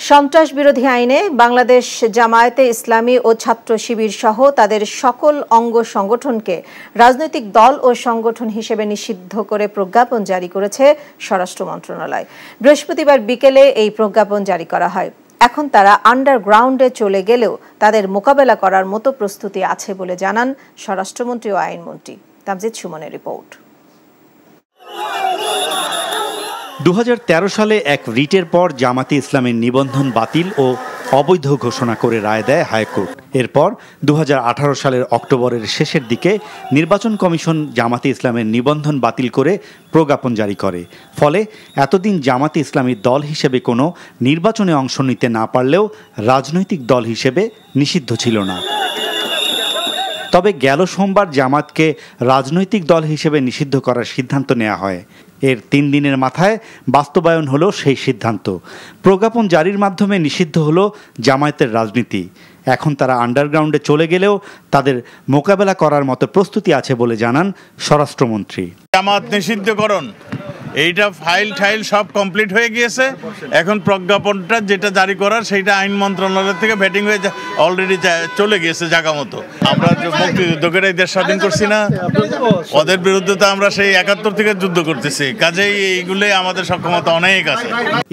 সন্ত্রাস বিরোধী আইনে বাংলাদেশ জামায়াতে ইসলামী ও ছাত্র শিবির সহ তাদের সকল অঙ্গ সংগঠনকে রাজনৈতিক দল ও সংগঠন হিসেবে নিষিদ্ধ করে প্রজ্ঞাপন জারি করেছে স্বরাষ্ট্র মন্ত্রণালয়। বৃহস্পতিবার বিকেলে এই প্রজ্ঞাপন জারি করা হয়। এখন তারা আন্ডারগ্রাউন্ডে চলে গেলেও তাদের মোকাবেলা করার মতো প্রস্তুতি আছে বলে জানান স্বরাষ্ট্রমন্ত্রী ও আইনমন্ত্রী। তামজিদ সুমনের রিপোর্ট। 2013 সালে এক রিটের পর জামাতে ইসলামের নিবন্ধন বাতিল ও অবৈধ ঘোষণা করে রায় দেয় হাইকোর্ট। এরপর 2018 সালের অক্টোবরের শেষের দিকে নির্বাচন কমিশন জামাতে ইসলামের নিবন্ধন বাতিল করে প্রজ্ঞাপন জারি করে। ফলে এতদিন জামাতে ইসলামী দল হিসেবে কোনো নির্বাচনে অংশ নিতে না পারলেও রাজনৈতিক দল হিসেবে নিষিদ্ধ ছিল না। তবে গেল সোমবার জামাতকে রাজনৈতিক দল হিসেবে নিষিদ্ধ করার সিদ্ধান্ত নেওয়া হয়। এর 3 দিনের মাথায় বাস্তবায়ন হলো সেই সিদ্ধান্ত। প্রজ্ঞাপন জারির মাধ্যমে নিষিদ্ধ হলো জামায়াতের রাজনীতি। এখন তারা আন্ডারগ্রাউন্ডে চলে গেলেও তাদের মোকাবেলা করার মতো প্রস্তুতি আছে বলে জানান স্বরাষ্ট্রমন্ত্রী। জামাত নিষিদ্ধকরণ এইটা ফাইল সব কমপ্লিট হয়ে গিয়েছে। এখন প্রজ্ঞাপনটা যেটা জারি করার সেইটা আইন মন্ত্রণালয় থেকে ভেটিং হয়ে অলরেডি চলে গিয়েছে জায়গা মতো। আমরা মুক্তিযুদ্ধকেরাই দেশ স্বাধীন করছি না, ওদের বিরুদ্ধে তো আমরা সেই 71 থেকে যুদ্ধ করতেছি। কাজেই এইগুলোই আমাদের সক্ষমতা অনেক আছে।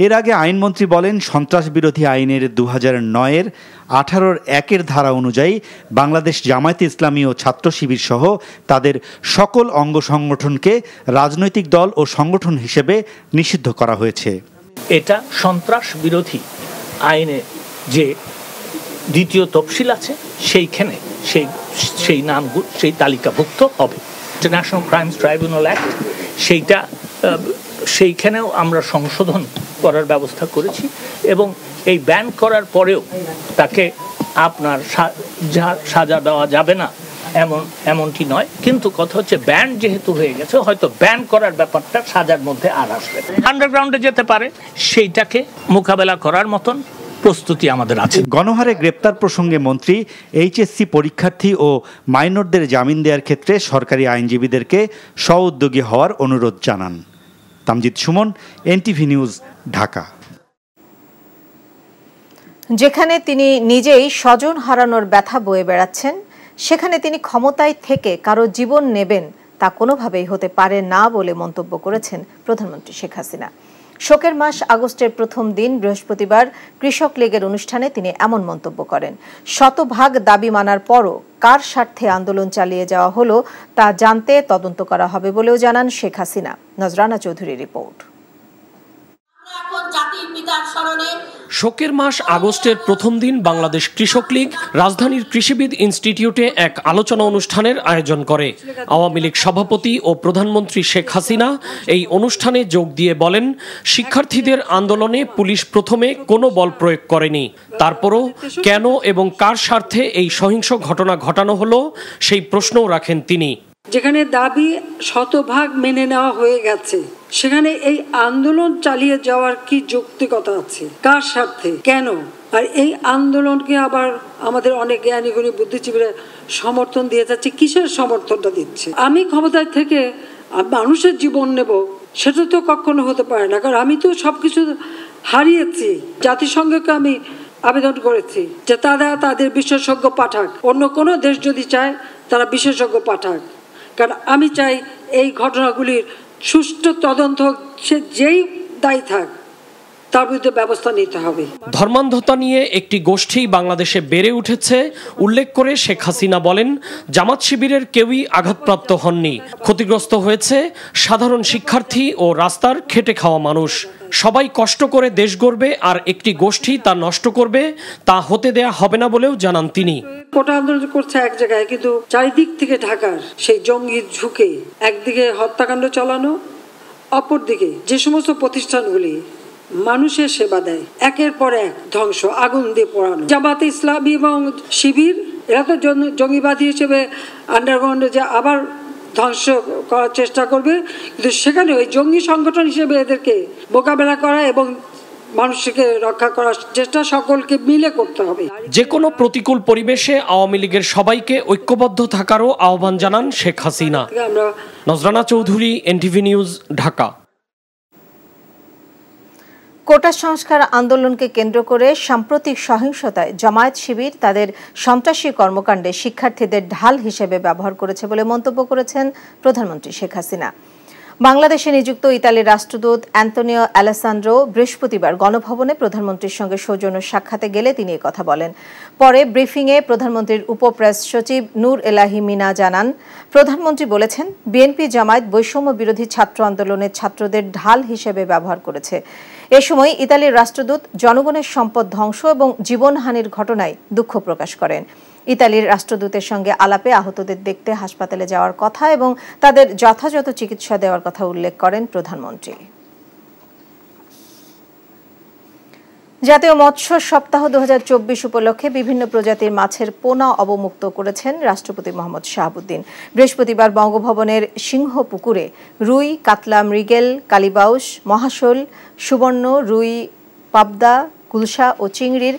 এর আগে আইনমন্ত্রী বলেন, সন্ত্রাস বিরোধী আইনের 2009-এর 18-1 ধারা অনুযায়ী বাংলাদেশ জামায়াতে ইসলামী ও ছাত্র শিবির সহ তাদের সকল অঙ্গ সংগঠনকে রাজনৈতিক দল ও সংগঠন হিসেবে নিষিদ্ধ করা হয়েছে। এটা সন্ত্রাস বিরোধী আইনে যে দ্বিতীয় তফসিল আছে সেইখানে সেই নামগুলো সেই তালিকাভুক্ত হবে। ইন্টারন্যাশনাল ক্রাইমস ট্রাইব্যুনাল অ্যাক্ট সেইখানেও আমরা সংশোধন করার ব্যবস্থা করেছি এবং এই ব্যান করার পরেও তাকে আপনার সাজা দেওয়া যাবে না এমনটি নয়, কিন্তু কথা হচ্ছে ব্যান যেহেতু হয়ে গেছে হয়তো ব্যান করার ব্যাপারটা সাজার মধ্যে আর আসবে। আন্ডারগ্রাউন্ডে যেতে পারে, সেইটাকে মোকাবেলা করার মতন প্রস্তুতি আমাদের আছে। গণহারে গ্রেপ্তার প্রসঙ্গে মন্ত্রী এইচএসসি পরীক্ষার্থী ও মাইনরদের জামিন দেওয়ার ক্ষেত্রে সরকারি আইনজীবীদেরকে স্ব-উদ্যোগী হওয়ার অনুরোধ জানান। Tamjid Suman, NTV news, Dhaka. যেখানে তিনি নিজেই স্বজন হারানোর ব্যথা বয়ে বেড়াচ্ছেন, সেখানে তিনি ক্ষমতায় থেকে কারো জীবন নেবেন তা কোনোভাবেই হতে পারে না বলে মন্তব্য করেছেন প্রধানমন্ত্রী শেখ হাসিনা। শোকের মাস আগস্টের প্রথম দিন বৃহস্পতিবার কৃষক লীগের অনুষ্ঠানে তিনি এমন মন্তব্য করেন। শতভাগ দাবি মানার পরও কার স্বার্থে আন্দোলন চালিয়ে যাওয়া হলো তা জানতে তদন্ত করা হবে বলেও জানান শেখ হাসিনা। নজরানা চৌধুরীর রিপোর্ট। শোকের মাস আগস্টের প্রথম দিন বাংলাদেশ কৃষক লীগ রাজধানীর কৃষিবিদ ইনস্টিটিউটে এক আলোচনা অনুষ্ঠানের আয়োজন করে। আওয়ামী লীগ সভাপতি ও প্রধানমন্ত্রী শেখ হাসিনা এই অনুষ্ঠানে যোগ দিয়ে বলেন, শিক্ষার্থীদের আন্দোলনে পুলিশ প্রথমে কোনো বল প্রয়োগ করেনি, তারপরও কেন এবং কার স্বার্থে এই সহিংস ঘটনা ঘটানো হলো সেই প্রশ্নও রাখেন তিনি। যেখানে দাবি শতভাগ মেনে নেওয়া হয়ে গেছে, সেখানে এই আন্দোলন চালিয়ে যাওয়ার কি যৌক্তিকতা আছে? কার স্বার্থে, কেন? আর এই আন্দোলনকে আবার আমাদের অনেক জ্ঞানী গুণী বুদ্ধিজীবীরা সমর্থন দিয়ে যাচ্ছে। কিসের সমর্থনটা দিচ্ছে? আমি ক্ষমতায় থেকে মানুষের জীবন নেব, সেটা তো কখনো হতে পারে না। কারণ আমি তো সবকিছু হারিয়েছি। জাতিসংঘকে আমি আবেদন করেছি যে তারা তাদের বিশেষজ্ঞ পাঠাক, অন্য কোনো দেশ যদি চায় তারা বিশেষজ্ঞ পাঠাক। কারণ আমি চাই এই ঘটনাগুলির সুষ্ঠু তদন্ত, সে যেই দায়ী থাক তার বিরুদ্ধে ব্যবস্থা নিতে হবে। ধর্মান্ধতা নিয়ে একটি গোষ্ঠী বাংলাদেশে বেড়ে উঠেছে উল্লেখ করে শেখ হাসিনা বলেন, জামাত শিবিরের কেউই আঘাতপ্রাপ্ত হননি, ক্ষতিগ্রস্ত হয়েছে সাধারণ শিক্ষার্থী ও রাস্তার খেটে খাওয়া মানুষ। সবাই কষ্ট করে দেশ গড়বে আর একটি গোষ্ঠী তা নষ্ট করবে, তা হতে দেয়া হবে না বলেও জানান তিনি। কোটা আন্দোলন করছে এক জায়গায়, কিন্তু চারিদিক থেকে ঢাকার সেই জঙ্গি ঝুঁকে একদিকে হত্যাকাণ্ড চালানো, অপরদিকে যে সমস্ত প্রতিষ্ঠানগুলি মানুষের সেবা দেয় একের পর এক ধ্বংস, আগুন দিয়ে পোড়ানো। জামাতে ইসলামী এবং শিবির এরা তো জঙ্গিবাদী হিসেবে আন্ডারগ্রাউন্ডে যে আবার ধ্বংস করার চেষ্টা করবে, কিন্তু সেখানে ওই জঙ্গি সংগঠন হিসেবে এদেরকে মোকাবেলা করা এবং মানুষকে রক্ষা করার চেষ্টা সকলকে মিলে করতে হবে। যে কোনো প্রতিকূল পরিবেশে আওয়ামী লীগের সবাইকে ঐক্যবদ্ধ থাকারও আহ্বান জানান Sheikh Hasina. Nazrana Chowdhury, NTV news, Dhaka. Quota সংস্কার আন্দোলনকে কেন্দ্র করে সাম্প্রতিক সহিংসতায় জামায়াত শিবির তাদের সন্ত্রাসী কর্মকাণ্ডে শিক্ষার্থীদের ঢাল হিসেবে ব্যবহার করেছে বলে মন্তব্য করেছেন প্রধানমন্ত্রী শেখ হাসিনা। বাংলাদেশে নিযুক্ত ইতালির রাষ্ট্রদূত অ্যান্তোনিও অ্যালেসান্দ্রো বৃহস্পতিবার গণভবনে প্রধানমন্ত্রীর সঙ্গে সৌজন্য সাক্ষাতে গেলে তিনি কথা বলেন। পরে ব্রিফিংয়ে প্রধানমন্ত্রীর উপপ্রেস সচিব নূর এলাহি মিনা জানান, প্রধানমন্ত্রী বলেছেন বিএনপি জামায়াত বৈষম্য বিরোধী ছাত্র আন্দোলনের ছাত্রদের ঢাল হিসেবে ব্যবহার করেছে। এ সময় ইতালির রাষ্ট্রদূত জনগণের সম্পদ ধ্বংস এবং জীবনহানির ঘটনায় দুঃখ প্রকাশ করেন। ইতালির রাষ্ট্রদূতের সঙ্গে আলাপে আহতদের দেখতে হাসপাতালে যাওয়ার কথা এবং তাদের যথাযথ চিকিৎসা দেওয়ার কথা উল্লেখ করেন প্রধানমন্ত্রী। জাতীয় মৎস্য সপ্তাহ 2024 উপলক্ষে বিভিন্ন প্রজাতির মাছের পোনা অবমুক্ত করেছেন রাষ্ট্রপতি মোহাম্মদ শাহাবুদ্দিন। বৃহস্পতিবার বঙ্গভবনের সিংহপুকুরে রুই, কাতলা, মৃগেল, কালীবাউস, মহাশোল, সুবর্ণ, রুই, পাবদা, গুলশা ও চিংড়ির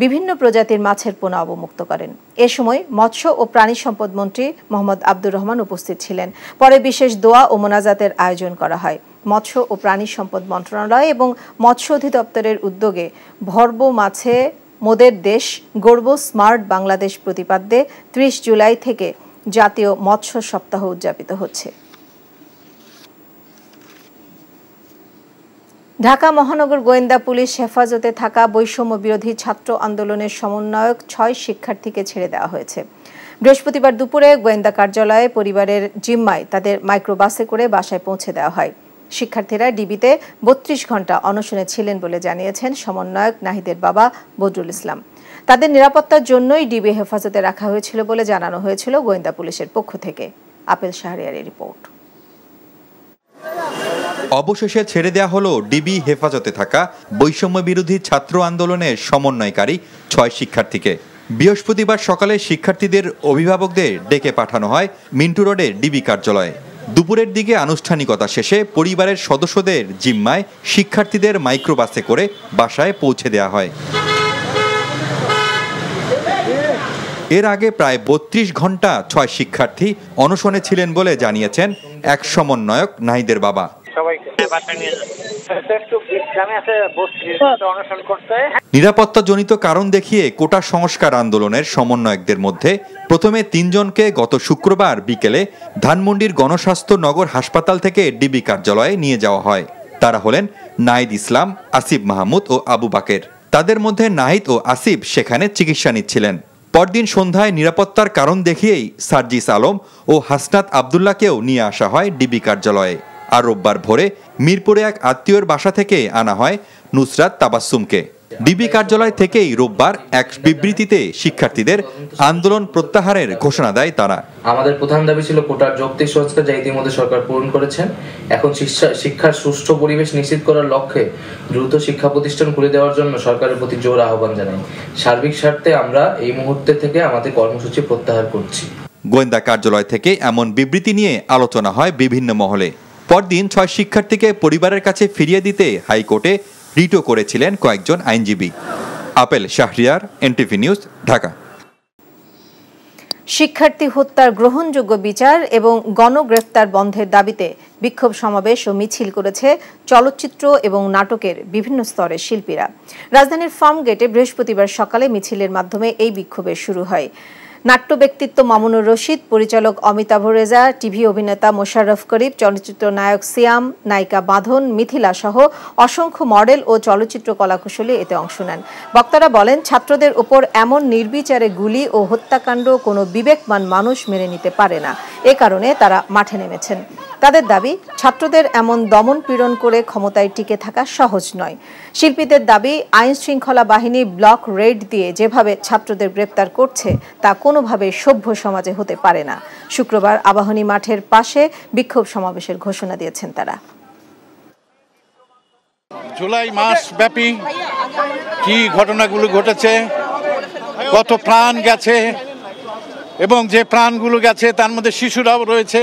বিভিন্ন প্রজাতির মাছের পোনা অবমুক্ত করেন। এ সময় মৎস্য ও প্রাণী সম্পদ মন্ত্রী মোহাম্মদ আব্দুর রহমান উপস্থিত ছিলেন। পরে বিশেষ দোয়া ও মোনাজাতের আয়োজন করা হয়। মৎস্য ও প্রাণী সম্পদ মন্ত্রণালয় এবং মৎস্য অধিদপ্তরের উদ্যোগে ভর্ব মাছে মোদের দেশ গর্ব স্মার্ট বাংলাদেশ প্রতিপাদ্যে 30 জুলাই থেকে জাতীয় মৎস্য সপ্তাহ উদযাপিত হচ্ছে। ঢাকা মহানগর গোয়েন্দা পুলিশ হেফাজতে থাকা বৈষম্য বিরোধী ছাত্র আন্দোলনের সমন্বয়ক 6 শিক্ষার্থীকে ছেড়ে দেওয়া হয়েছে। বৃহস্পতিবার দুপুরে গোয়েন্দা কার্যালয়ে পরিবারের জিম্মায় তাদের মাইক্রোবাসে করে বাসায় পৌঁছে দেওয়া হয়। শিক্ষার্থীরা ডিবিতে 32 ঘণ্টা অনশনে ছিলেন বলে জানিয়েছেন সমন্বয়ক নাহিদের বাবা বদরুল ইসলাম। তাদের নিরাপত্তার জন্যই ডিবি হেফাজতে রাখা হয়েছিল বলে জানানো হয়েছিল গোয়েন্দা পুলিশের পক্ষ থেকে। আপেল শাহরিয়ারের রিপোর্ট। অবশেষে ছেড়ে দেয়া হলো ডিবি হেফাজতে থাকা বৈষম্য বিরোধী ছাত্র আন্দোলনের সমন্বয়কারী 6 শিক্ষার্থীকে। বৃহস্পতিবার সকালে শিক্ষার্থীদের অভিভাবকদের ডেকে পাঠানো হয় মিন্টু রোডের ডিবি কার্যালয়ে। দুপুরের দিকে আনুষ্ঠানিকতা শেষে পরিবারের সদস্যদের জিম্মায় শিক্ষার্থীদের মাইক্রোবাসে করে বাসায় পৌঁছে দেওয়া হয়। এর আগে প্রায় 32 ঘণ্টা 6 শিক্ষার্থী অনশনে ছিলেন বলে জানিয়েছেন এক সমন্বয়ক নাহিদের বাবা। নিরাপত্তাজনিত কারণ দেখিয়ে কোটা সংস্কার আন্দোলনের সমন্বয়কদের মধ্যে প্রথমে 3 জনকে গত শুক্রবার বিকেলে ধানমন্ডির গণস্বাস্থ্য নগর হাসপাতাল থেকে ডিবি কার্যালয়ে নিয়ে যাওয়া হয়। তারা হলেন নাহিদ ইসলাম, আসিফ মাহমুদ ও আবু বাকের। তাদের মধ্যে নাহিদ ও আসিফ সেখানে চিকিৎসা নিচ্ছিলেন। পরদিন সন্ধ্যায় নিরাপত্তার কারণ দেখিয়েই সার্জিস আলম ও হাসনাত আবদুল্লাহকেও নিয়ে আসা হয় ডিবি কার্যালয়ে। আর রোববার ভোরে মিরপুরে এক আত্মীয়র বাসা থেকে আনা হয় নুসরাত তাবাসসুমকে। ডিবি কার্যালয় থেকেই রোববার এক বিবৃতিতে শিক্ষার্থীদের আন্দোলন প্রত্যাহারের ঘোষণা দেয় তারা। আমাদের প্রধান দাবি ছিল কোটার যৌক্তিক সংস্কার, যা ইতিমধ্যে সরকার পূরণ করেছেন। এখন শিক্ষার সুষ্ঠু পরিবেশ নিশ্চিত করার লক্ষ্যে দ্রুত শিক্ষা প্রতিষ্ঠান খুলে দেওয়ার জন্য সরকারের প্রতি জোর আহ্বান জানাই। সার্বিক স্বার্থে আমরা এই মুহূর্তে থেকে আমাদের কর্মসূচি প্রত্যাহার করছি। গোয়েন্দা কার্যালয় থেকে এমন বিবৃতি নিয়ে আলোচনা হয় বিভিন্ন মহলে। পরদিন 6 শিক্ষার্থীকে পরিবারের কাছে ফিরিয়ে দিতে হাইকোর্টে রিটও করেছিলেন কয়েকজন আইনজীবী। Apple Shahriar, NTV news, Dhaka. শিক্ষার্থী হত্যার গ্রহণযোগ্য বিচার এবং গণগ্রেফতার বন্ধের দাবিতে বিক্ষোভ সমাবেশ ও মিছিল করেছে চলচ্চিত্র এবং নাটকের বিভিন্ন স্তরের শিল্পীরা। রাজধানীর ফার্মগেটে বৃহস্পতিবার সকালে মিছিলের মাধ্যমে এই বিক্ষোভের শুরু হয়। নাট্য ব্যক্তিত্ব মামুনুর রশিদ, পরিচালক অমিতাভ রেজা, টিভি অভিনেতা মোশাররফ করিম, চলচ্চিত্র নায়ক সিয়াম, নায়িকা বাঁধন, মিথিলা সহ অসংখ্য মডেল ও চলচ্চিত্র কলাকুশলী এতে অংশ নেন। বক্তারা বলেন, ছাত্রদের ওপর এমন নির্বিচারে গুলি ও হত্যাকাণ্ড কোনো বিবেকবান মানুষ মেনে নিতে পারে না। এ কারণে তারা মাঠে নেমেছেন। তাদের দাবি, ছাত্রদের এমন দমন পীড়ন করে ক্ষমতায় টিকে থাকা সহজ নয়। শিল্পীদের দাবি, আইন শৃঙ্খলা বাহিনী ব্লক রেড দিয়ে যেভাবে ছাত্রদের গ্রেপ্তার করছে তা কোনোভাবে সভ্য সমাজে হতে পারে না। শুক্রবার আবাহনী মাঠের পাশে বিক্ষোভ সমাবেশের ঘোষণা দিয়েছেন তারা। জুলাই মাস ব্যাপী কি ঘটনাগুলো ঘটেছে, কত প্রাণ গেছে এবং যে প্রাণগুলো গেছে তার মধ্যে শিশুরাও রয়েছে,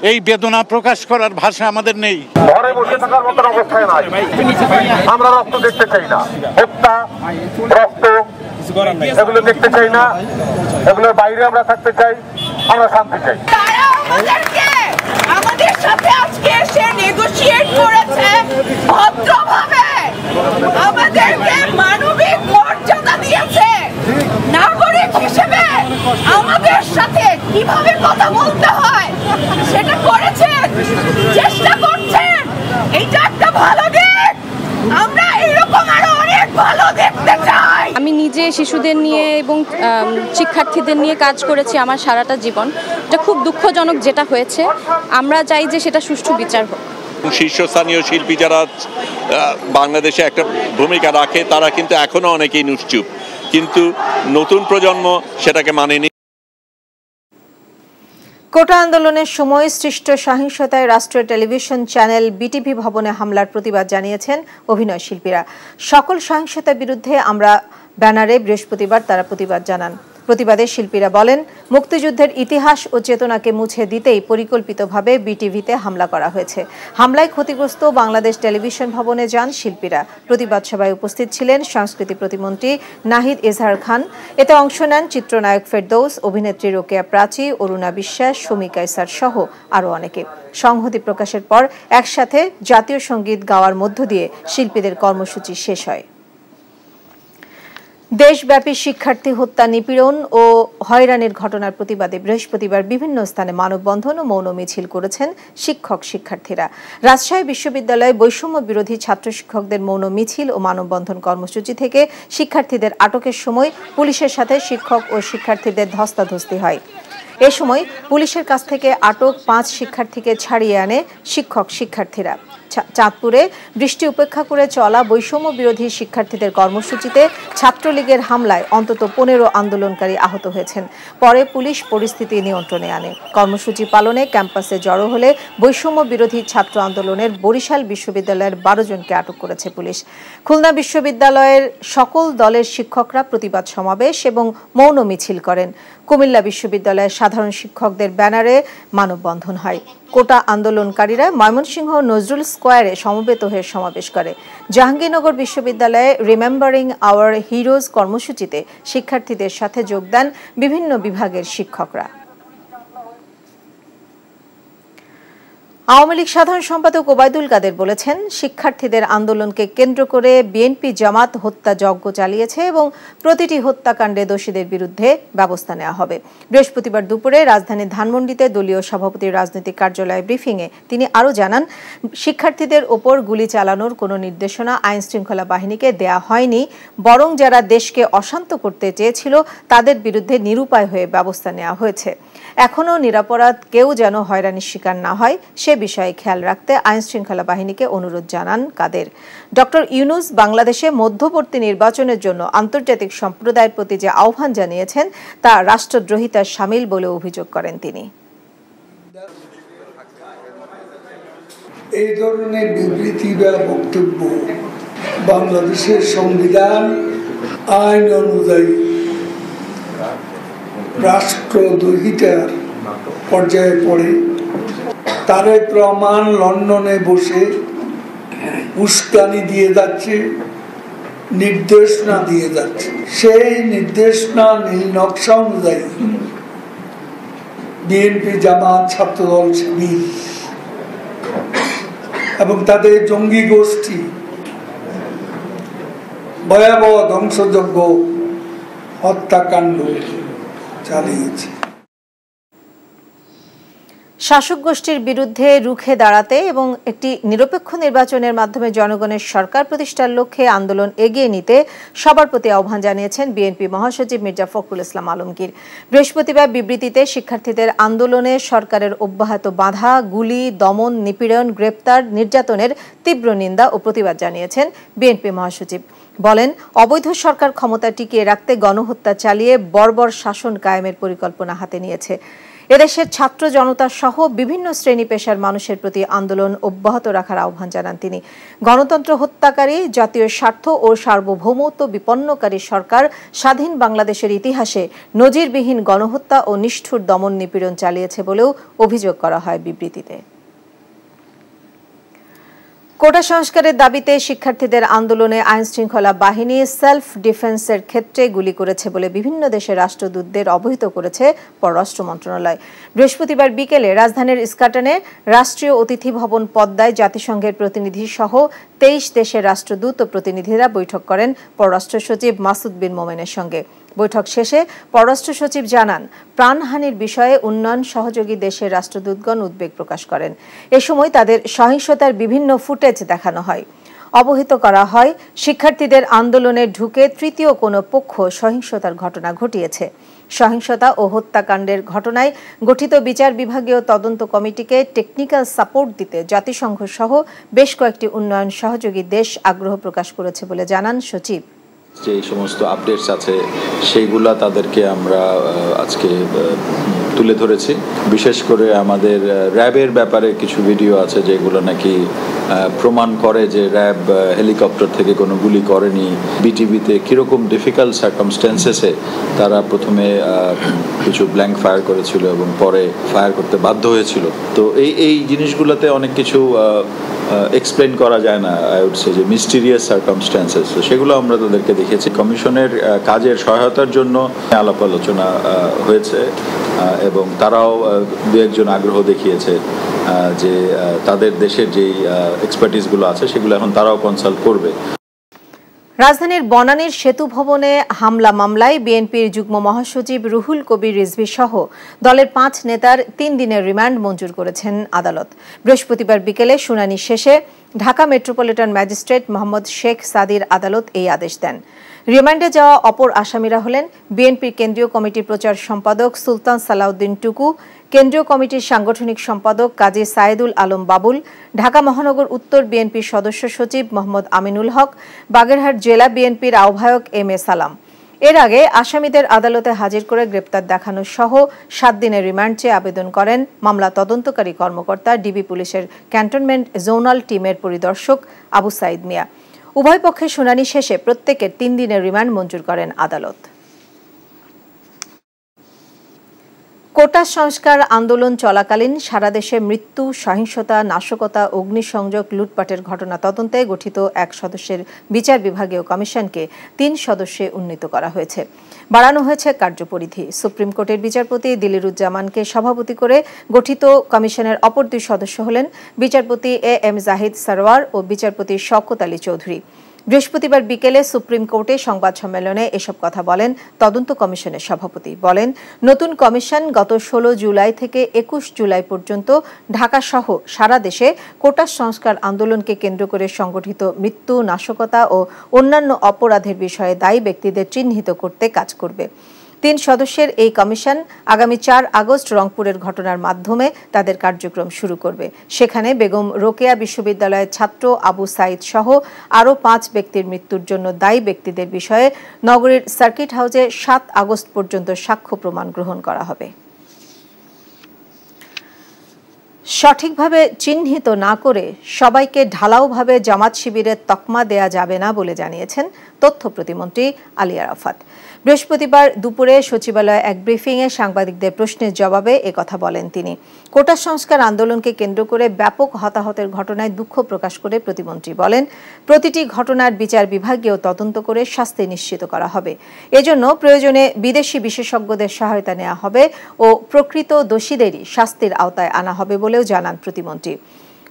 এই বেদনা প্রকাশ করার ভাষা আমাদের নেই। ঘরে বসে থাকার মতো অবস্থায় নাই। আমরা রক্ত দেখতে চাই না, হত্যা, রক্ত এগুলো দেখতে চাই না। এগুলোর বাইরে আমরা থাকতে চাই, আমরা শান্তি চাই। আমাদের সাথে আজকে এসে নেগোশিয়েট করেছে ভদ্রভাবে। আমাদেরকে মানবিক মর্যাদা দিয়েছে, নাগরিক হিসেবে আমাদের সাথে কিভাবে কথা বলতে হয় সেটা করেছেন, চেষ্টা করছেন। এইটা একটা ভালো দিক, আমরা এরকম আরো অনেক ভালো দেখতে চাই। আমি নিজে শিশুদের নিয়ে এবং শিক্ষার্থীদের নিয়ে কাজ করেছি আমার সারাটা জীবন। এটা খুব দুঃখজনক যেটা হয়েছে, আমরা চাই যে সেটা সুষ্ঠু বিচার হোক। শীর্ষস্থানীয় শিল্পী যারা বাংলাদেশে একটা ভূমিকা রাখে তারা কিন্তু এখনো অনেকেই নিশ্চুপ, কিন্তু নতুন প্রজন্ম সেটাকে মানেনি। কোটা আন্দোলনের সময় সৃষ্ট সহিংসতায় রাষ্ট্রীয় টেলিভিশন চ্যানেল বিটিভি ভবনে হামলার প্রতিবাদ জানিয়েছেন অভিনয় শিল্পীরা। সকল সহিংসতার বিরুদ্ধে আমরা ব্যানারে বৃহস্পতিবার তারা প্রতিবাদ জানান। প্রতিবাদে শিল্পীরা বলেন, মুক্তিযুদ্ধের ইতিহাস ও চেতনাকে মুছে দিতেই পরিকল্পিতভাবে বিটিভিতে হামলা করা হয়েছে। হামলায় ক্ষতিগ্রস্ত বাংলাদেশ টেলিভিশন ভবনে যান শিল্পীরা। প্রতিবাদ সভায় উপস্থিত ছিলেন সংস্কৃতি প্রতিমন্ত্রী নাহিদ ইজহার খান। এতে অংশ নেন চিত্রনায়ক ফেরদৌস, অভিনেত্রী রোকেয়া প্রাচী, অরুণা বিশ্বাস, শমী কায়সার সহ আরও অনেকে। সংহতি প্রকাশের পর একসাথে জাতীয় সঙ্গীত গাওয়ার মধ্য দিয়ে শিল্পীদের কর্মসূচি শেষ হয়। দেশব্যাপী শিক্ষার্থী হত্যা, নিপীড়ন ও হয়রানির ঘটনার প্রতিবাদে বৃহস্পতিবার বিভিন্ন স্থানে মানববন্ধন ও মৌন মিছিল করেছেন শিক্ষক শিক্ষার্থীরা। রাজশাহী বিশ্ববিদ্যালয়ে বৈষম্য বিরোধী ছাত্র শিক্ষকদের মৌন মিছিল ও মানববন্ধন কর্মসূচি থেকে শিক্ষার্থীদের আটকের সময় পুলিশের সাথে শিক্ষক ও শিক্ষার্থীদের ধস্তাধস্তি হয়। এ সময় পুলিশের কাছ থেকে আটক 5 শিক্ষার্থীকে ছাড়িয়ে আনে শিক্ষক শিক্ষার্থীরা। চাঁদপুরে বৃষ্টি উপেক্ষা করে চলা বৈষম্য বিরোধী শিক্ষার্থীদের কর্মসূচিতে ছাত্রলীগের হামলায় অন্তত 15 আন্দোলনকারী আহত হয়েছেন। পরে পুলিশ পরিস্থিতি নিয়ন্ত্রণে আনে। কর্মসূচি পালনে ক্যাম্পাসে জড়ো হলে বৈষম্য বিরোধী ছাত্র আন্দোলনের বরিশাল বিশ্ববিদ্যালয়ের 12 জনকে আটক করেছে পুলিশ। খুলনা বিশ্ববিদ্যালয়ের সকল দলের শিক্ষকরা প্রতিবাদ সমাবেশ এবং মৌন মিছিল করেন। কুমিল্লা বিশ্ববিদ্যালয়ের সাধারণ শিক্ষকদের ব্যানারে মানববন্ধন হয়। কোটা আন্দোলনকারীরা ময়মনসিংহ নজরুল স্কোয়ারে সমবেত হয়ে সমাবেশ করে। জাহাঙ্গীরনগর বিশ্ববিদ্যালয়ে রিমেম্বারিং আওয়ার হিরোজ কর্মসূচিতে শিক্ষার্থীদের সাথে যোগ দেন বিভিন্ন বিভাগের শিক্ষকরা। আওয়ামী লীগ সাধারণ সম্পাদক ওবায়দুল কাদের বলেছেন, শিক্ষার্থীদের আন্দোলনকে কেন্দ্র করে বিএনপি জামাত হত্যা যজ্ঞ চালিয়েছে এবং প্রতিটি হত্যাকাণ্ডে দোষীদের বিরুদ্ধে ব্যবস্থা নেওয়া হবে। বৃহস্পতিবার দুপুরে রাজধানীর ধানমন্ডিতে দলীয় সভাপতির রাজনৈতিক কার্যালয়ে ব্রিফিংয়ে তিনি আরও জানান, শিক্ষার্থীদের ওপর গুলি চালানোর কোনো নির্দেশনা আইন শৃঙ্খলা বাহিনীকে দেয়া হয়নি, বরং যারা দেশকে অশান্ত করতে চেয়েছিল তাদের বিরুদ্ধে নিরুপায় হয়ে ব্যবস্থা নেওয়া হয়েছে। এখনও নিরাপরাধ কেউ যেন হয়রানির শিকার না হয় সে বিষয়ে খেয়াল রাখতে আইন শৃঙ্খলা বাহিনীকে অনুরোধ জানান কাদের। ডক্টর ইউনূস বাংলাদেশে মধ্যবর্তী নির্বাচনের জন্য আন্তর্জাতিক সম্প্রদায়ের প্রতি যে আহ্বান জানিয়েছেন তা রাষ্ট্রদ্রোহিতার শামিল বলে অভিযোগ করেন তিনি। এই ধরনের বিবৃতি বা বক্তব্য বাংলাদেশের সংবিধান আইন অনুযায়ী রাষ্ট্রদ্রোহিতার পর্যায়ে পড়ে। তারেক রহমান লন্ডনে বসে উস্কানি দিয়ে যাচ্ছে, নির্দেশনা দিয়ে যাচ্ছে। সেই নির্দেশনা নীল নকশা অনুযায়ী বিএনপি, জামাত, ছাত্রদল, শিবির এবং তাদের জঙ্গি গোষ্ঠী ভয়াবহ ধ্বংসযজ্ঞ হত্যাকাণ্ড চালিয়েছে। শাসক গোষ্ঠীর বিরুদ্ধে রুখে দাঁড়াতে এবং একটি নিরপেক্ষ নির্বাচনের মাধ্যমে জনগণের সরকার প্রতিষ্ঠার লক্ষ্যে আন্দোলন এগিয়ে নিতে সবার প্রতি আহ্বান জানিয়েছেন বিএনপি মহাসচিব মির্জা ফখরুল ইসলাম আলমগীর। বৃহস্পতিবার বিবৃতিতে শিক্ষার্থীদের আন্দোলনে সরকারের অব্যাহত বাধা, গুলি, দমন, নিপীড়ন, গ্রেপ্তার, নির্যাতনের তীব্র নিন্দা ও প্রতিবাদ জানিয়েছেন বিএনপি মহাসচিব। বলেন, অবৈধ সরকার ক্ষমতা টিকিয়ে রাখতে গণহত্যা চালিয়ে বর্বর শাসন কায়েমের পরিকল্পনা হাতে নিয়েছে। এদেশের ছাত্র জনতা সহ বিভিন্ন শ্রেণী পেশার মানুষের প্রতি আন্দোলন অব্যাহত রাখার আহ্বান জানান তিনি। গণতন্ত্র হত্যাকারী, জাতীয় স্বার্থ ও সার্বভৌমত্ব বিপন্নকারী সরকার স্বাধীন বাংলাদেশের ইতিহাসে নজিরবিহীন গণহত্যা ও নিষ্ঠুর দমন নিপীড়ন চালিয়েছে বলেও অভিযোগ করা হয় বিবৃতিতে। কোটা সংস্কারের দাবিতে শিক্ষার্থীদের আন্দোলনে আইনশৃঙ্খলা বাহিনী সেলফ ডিফেন্সের ক্ষেত্রে গুলি করেছে বলে বিভিন্ন দেশের রাষ্ট্রদূতদের অবহিত করেছে পররাষ্ট্র মন্ত্রণালয়। বৃহস্পতিবার বিকেলে রাজধানীর ইস্কাটনে রাষ্ট্রীয় অতিথি ভবন পদ্মায় জাতিসংঘের প্রতিনিধি সহ 23 দেশের রাষ্ট্রদূত ও প্রতিনিধিরা বৈঠক করেন পররাষ্ট্র সচিব মাসুদ বিন মোমেনের সঙ্গে। বৈঠক শেষে পররাষ্ট্র সচিব জানান, প্রাণহানির বিষয়ে উন্নয়ন সহযোগী দেশের রাষ্ট্রদূতগণ উদ্বেগ প্রকাশ করেন। এ সময় তাদের সহিংসতার বিভিন্ন ফুটেজ দেখানো হয়। অবহিত করা হয়, শিক্ষার্থীদের আন্দোলনে ঢুকে তৃতীয় কোনো পক্ষ সহিংসতার ঘটনা ঘটিয়েছে। সহিংসতা ও হত্যাকাণ্ডের ঘটনায় গঠিত বিচার বিভাগীয় তদন্ত কমিটিকে টেকনিক্যাল সাপোর্ট দিতে জাতিসংঘ সহ বেশ কয়েকটি উন্নয়ন সহযোগী দেশ আগ্রহ প্রকাশ করেছে বলে জানান সচিব। যে সমস্ত আপডেটস আছে সেইগুলা তাদেরকে আমরা আজকে তুলে ধরেছি। বিশেষ করে আমাদের র্যাবের ব্যাপারে কিছু ভিডিও আছে যেগুলো নাকি প্রমাণ করে যে র্যাব হেলিকপ্টার থেকে কোনো গুলি করেনি। বিটিভিতে কীরকম ডিফিকাল্ট সার্কামস্ট্যান্সেসে তারা প্রথমে কিছু ব্ল্যাঙ্ক ফায়ার করেছিল এবং পরে ফায়ার করতে বাধ্য হয়েছিল। তো এই জিনিসগুলোতে অনেক কিছু এক্সপ্লেন করা যায় না, আই উড সে যে মিস্টিরিয়াস সার্কামস্ট্যান্সেস, সেগুলো আমরা তাদেরকে দেখেছি। কমিশনের কাজের সহায়তার জন্য আলাপ আলোচনা হয়েছে এবং তারাও দু একজন আগ্রহ দেখিয়েছে যে তাদের দেশের যেই এক্সপার্টিসগুলো আছে সেগুলো এখন তারাও কনসাল্ট করবে। রাজধানীর বনানীর সেতু ভবনে হামলা মামলায় বিএনপির যুগ্ম মহাসচিব রুহুল কবির রিজভী সহ দলের 5 নেতার 3 দিনের রিমান্ড মঞ্জুর করেছেন আদালত। বৃহস্পতিবার বিকেলে শুনানি শেষে ঢাকা মেট্রোপলিটন ম্যাজিস্ট্রেট মোহাম্মদ শেখ সাদির আদালত এই আদেশ দেন। রিমান্ডে যাওয়া অপর আসামিরা হলেন বিএনপির কেন্দ্রীয় কমিটির প্রচার সম্পাদক সুলতান সালাউদ্দিন টুকু, কেন্দ্রীয় কমিটির সাংগঠনিক সম্পাদক কাজী সায়েদুল আলম বাবুল, ঢাকা মহানগর উত্তর বিএনপির সদস্য সচিব মোহাম্মদ আমিনুল হক, বাগেরহাট জেলা বিএনপির আহ্বায়ক এম এ সালাম। এর আগে আসামিদের আদালতে হাজির করে গ্রেপ্তার দেখানো সহ 7 দিনের রিমান্ড চেয়ে আবেদন করেন মামলা তদন্তকারী কর্মকর্তা ডিবি পুলিশের ক্যান্টনমেন্ট জোনাল টিমের পরিদর্শক আবু সাইদ মিয়া। উভয় পক্ষের শুনানি শেষে প্রত্যেকের 3 দিনের রিমান্ড মঞ্জুর করেন আদালত। কোটা সংস্কার আন্দোলন চলাকালীন সারা দেশে মৃত্যু, সহিংসতা, নাশকতা, অগ্নিসংযোগ, লুটপাটের ঘটনা তদন্তে গঠিত 1 সদস্যের বিচার বিভাগীয় কমিশনকে 3 সদস্যে উন্নীত করা হয়েছে। বাড়ানো হয়েছে কার্যপরিধি। সুপ্রিম কোর্টের বিচারপতি দিলিরুজ্জামানকে সভাপতি করে গঠিত কমিশনের অপর 2 সদস্য হলেন বিচারপতি এ এম জাহিদ সরওয়ার ও বিচারপতি শওকত আলী চৌধুরী। বৃহস্পতিবার বিকেলে সুপ্রিম কোর্টে সংবাদ সম্মেলনে এসব কথা বলেন তদন্ত কমিশনের সভাপতি। বলেন, নতুন কমিশন গত 16 জুলাই থেকে 21 জুলাই পর্যন্ত ঢাকা সহ সারা দেশে কোটা সংস্কার আন্দোলনকে কেন্দ্র করে সংগঠিত মৃত্যু, নাশকতা ও অন্যান্য অপরাধের বিষয়ে দায়ী ব্যক্তিদের চিহ্নিত করতে কাজ করবে। 3 সদস্যের এই কমিশন আগামী 4 আগস্ট রংপুরের ঘটনার মাধ্যমে তাদের কার্যক্রম শুরু করবে। সেখানে বেগম রোকেয়া বিশ্ববিদ্যালয়ের ছাত্র আবু সাইদ সহ আরও 5 ব্যক্তির মৃত্যুর জন্য দায়ী ব্যক্তিদের বিষয়ে নগরীর সার্কিট হাউসে 7 আগস্ট পর্যন্ত সাক্ষ্য প্রমাণ গ্রহণ করা হবে। সঠিকভাবে চিহ্নিত না করে সবাইকে ঢালাওভাবে জামাত শিবিরের তকমা দেয়া যাবে না বলে জানিয়েছেন তথ্য প্রতিমন্ত্রী আলী আরাফাত। বৃহস্পতিবার দুপুরে সচিবালয়ে এক ব্রিফিংয়ে সাংবাদিকদের প্রশ্নের জবাবে একথা বলেন তিনি। কোটা সংস্কার আন্দোলনকে কেন্দ্র করে ব্যাপক হতাহতের ঘটনায় দুঃখ প্রকাশ করে প্রতিমন্ত্রী বলেন, প্রতিটি ঘটনার বিচার বিভাগীয় তদন্ত করে শাস্তি নিশ্চিত করা হবে। এজন্য প্রয়োজনে বিদেশি বিশেষজ্ঞদের সহায়তা নেওয়া হবে ও প্রকৃত দোষীদেরই শাস্তির আওতায় আনা হবে বলেও জানান প্রতিমন্ত্রী।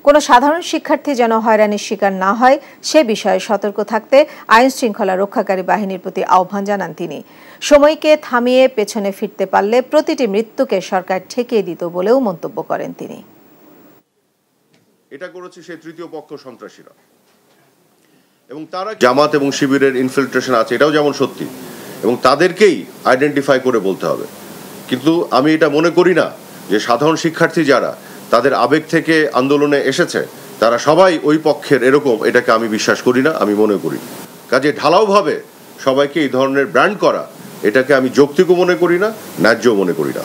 কোনো সাধারণ শিক্ষার্থী যেন হয়রানির শিকার না হয় সে বিষয়ে সতর্ক থাকতে আইন শৃঙ্খলা রক্ষাকারী বাহিনীর প্রতি আহ্বান জানান তিনি। সময়কে থামিয়ে পেছনে ফিরতে পারলে প্রতিটি মৃত্যুকে সরকার ঠেকিয়ে দিত বলেও মন্তব্য করেন তিনি। এটা করেছে সেই তৃতীয় পক্ষ সন্ত্রাসীরা এবং তারা জামাত এবং শিবিরের ইনফিল্ট্রেশন আছে, এটাও যেমন সত্যি এবং তাদেরকেই আইডেন্টিফাই করে বলতে হবে। কিন্তু আমি এটা মনে করি না যে সাধারণ শিক্ষার্থী যারা তাদের আবেগ থেকে আন্দোলনে এসেছে তারা সবাই ওই পক্ষের এরকম, এটাকে আমি বিশ্বাস করি না, আমি মনে করি। কাজে ঢালাওভাবে সবাইকে এই ধরনের ব্র্যান্ড করা, এটাকে আমি যৌক্তিকও মনে করি না, ন্যায্যও মনে করি না।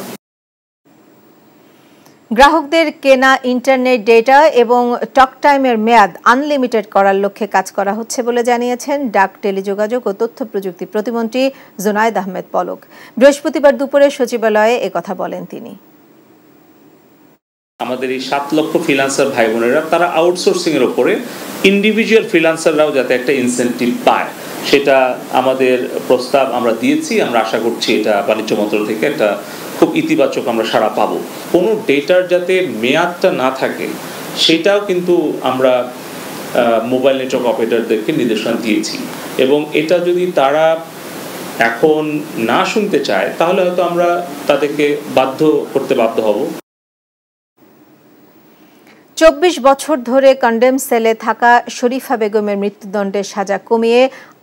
গ্রাহকদের কেনা ইন্টারনেট ডেটা এবং টক টাইমের মেয়াদ আনলিমিটেড করার লক্ষ্যে কাজ করা হচ্ছে বলে জানিয়েছেন ডাক, টেলিযোগাযোগ ও তথ্য প্রযুক্তি প্রতিমন্ত্রী জুনায়েদ আহমেদ পলক। বৃহস্পতিবার দুপুরে সচিবালয়ে একথা বলেন তিনি। আমাদের এই 7 লক্ষ ফ্রিল্যান্সার ভাই বোনেরা তারা আউটসোর্সিং এর উপরে ইন্ডিভিজুয়াল ফ্রিল্যান্সাররাও যাতে একটা ইনসেন্টিভ পায়, সেটা আমাদের প্রস্তাব আমরা দিয়েছি। আমরা আশা করছি এটা বাণিজ্য মন্ত্রণালয় থেকে একটা খুব ইতিবাচক আমরা সাড়া পাবো। কোনো ডেটার যাতে মেয়াদটা না থাকে সেটাও কিন্তু আমরা মোবাইল নেটওয়ার্ক অপারেটরদেরকে নির্দেশনা দিয়েছি, এবং এটা যদি তারা এখন না শুনতে চায় তাহলে হয়তো আমরা তাদেরকে বাধ্য হব। 24 বছর ধরে কন্ডেম সেলে থাকা শরীফা বেগমের মৃত্যুদণ্ডের সাজা কমিয়ে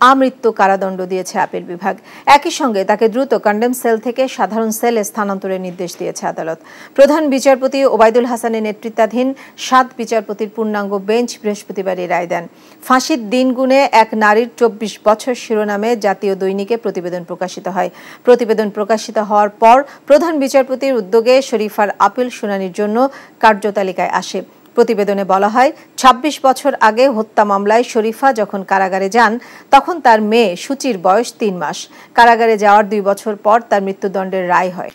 আমৃত্যু কারাদণ্ড দিয়েছে আপিল বিভাগ। একই সঙ্গে তাকে দ্রুত কন্ডেম সেল থেকে সাধারণ সেলে স্থানান্তরের নির্দেশ দিয়েছে আদালত। প্রধান বিচারপতি ওবায়দুল হাসানের নেতৃত্বাধীন 7 বিচারপতির পূর্ণাঙ্গ বেঞ্চ বৃহস্পতিবার এই রায় দেন। ফাঁসির দিন গুণে এক নারীর 24 বছর শিরোনামে জাতীয় দৈনিকে প্রতিবেদন প্রকাশিত হয়। প্রতিবেদন প্রকাশিত হওয়ার পর প্রধান বিচারপতির উদ্যোগে শরীফার আপিল শুনানির জন্য কার্যতালিকায় আসে। প্রতিবেদনে বলা হয়, 26 বছর আগে হত্যা মামলায় শরীফা যখন কারাগারে যান তখন তার মেয়ে সুচির বয়স 3 মাস। কারাগারে যাওয়ার 2 বছর পর তার মৃত্যুদণ্ডের রায় হয়।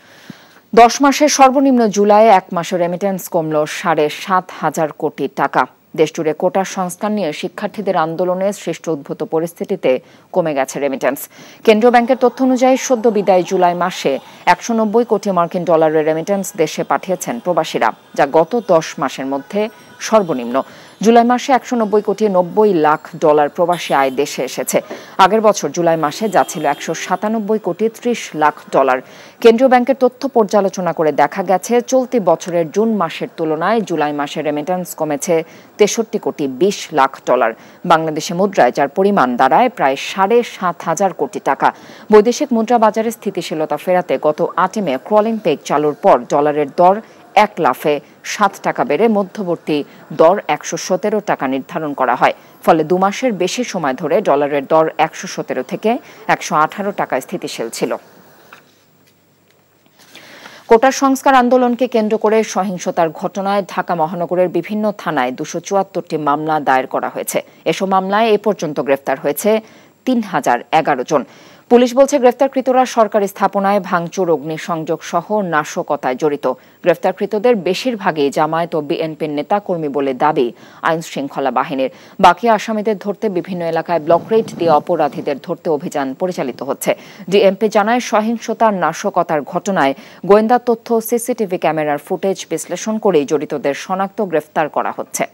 10 মাসের সর্বনিম্ন জুলাই 1 মাসের রেমিটেন্স কমল 7,500 কোটি টাকা। দেশজুড়ে কোটা সংস্কার নিয়ে শিক্ষার্থীদের আন্দোলনে সৃষ্ট উদ্ভূত পরিস্থিতিতে কমে গেছে রেমিটেন্স। কেন্দ্রীয় ব্যাংকের তথ্য অনুযায়ী সদ্য বিদায়ী জুলাই মাসে 190 কোটি মার্কিন ডলারের রেমিটেন্স দেশে পাঠিয়েছেন প্রবাসীরা, যা গত 10 মাসের মধ্যে সর্বনিম্ন। জুলাই মাসে 190 কোটি 90 লাখ ডলার প্রবাসী আয় দেশে এসেছে। আগের বছর জুলাই মাসে যা ছিল 197 কোটি 30 লাখ ডলার। কেন্দ্রীয় ব্যাংকের তথ্য পর্যালোচনা করে দেখা গেছে চলতি বছরের জুন মাসের তুলনায় জুলাই মাসে রেমিটেন্স কমেছে 63 কোটি 20 লাখ ডলার বাংলাদেশি মুদ্রায়, যার পরিমাণ দাঁড়ায় প্রায় 7,500 কোটি টাকা। বৈদেশিক মুদ্রা বাজারে স্থিতিশীলতা ফেরাতে গত 8 মে ক্রলিং পেগ চালুর পর ডলারের দর 1 লাফে 7 টাকা বেড়ে মধ্যবর্তী দর 117 টাকা নির্ধারণ করা হয়। ফলে 2 মাসের বেশি সময় ধরে ডলারের দর 117 থেকে 118 টাকায় স্থিতিশীল ছিল। কোটা সংস্কার আন্দোলনকে কেন্দ্র করে সহিংসতার ঘটনায় ঢাকা মহানগরের বিভিন্ন থানায় 274টি মামলা দায়ের করা হয়েছে। এসব মামলায় এ পর্যন্ত গ্রেফতার হয়েছে 3011 জন। পুলিশ বলছে গ্রেফতারকৃতরা সরকারি স্থাপনায় ভাঙচুর, অগ্নিসংযোগ সহ নাশকতায় জড়িত। গ্রেফতারকৃতদের বেশিরভাগই জামায়াত ও বিএনপির নেতাকর্মী বলে দাবি আইন শৃঙ্খলা বাহিনীর। বাকি আসামিদের ধরতে বিভিন্ন এলাকায় ব্লক রেড দিয়ে অপরাধীদের ধরতে অভিযান পরিচালিত হচ্ছে। ডিএমপি জানায়, সহিংসতার নাশকতার ঘটনায় গোয়েন্দা তথ্য, সিসিটিভি ক্যামেরার ফুটেজ বিশ্লেষণ করেই জড়িতদের শনাক্ত, গ্রেফতার করা হচ্ছে।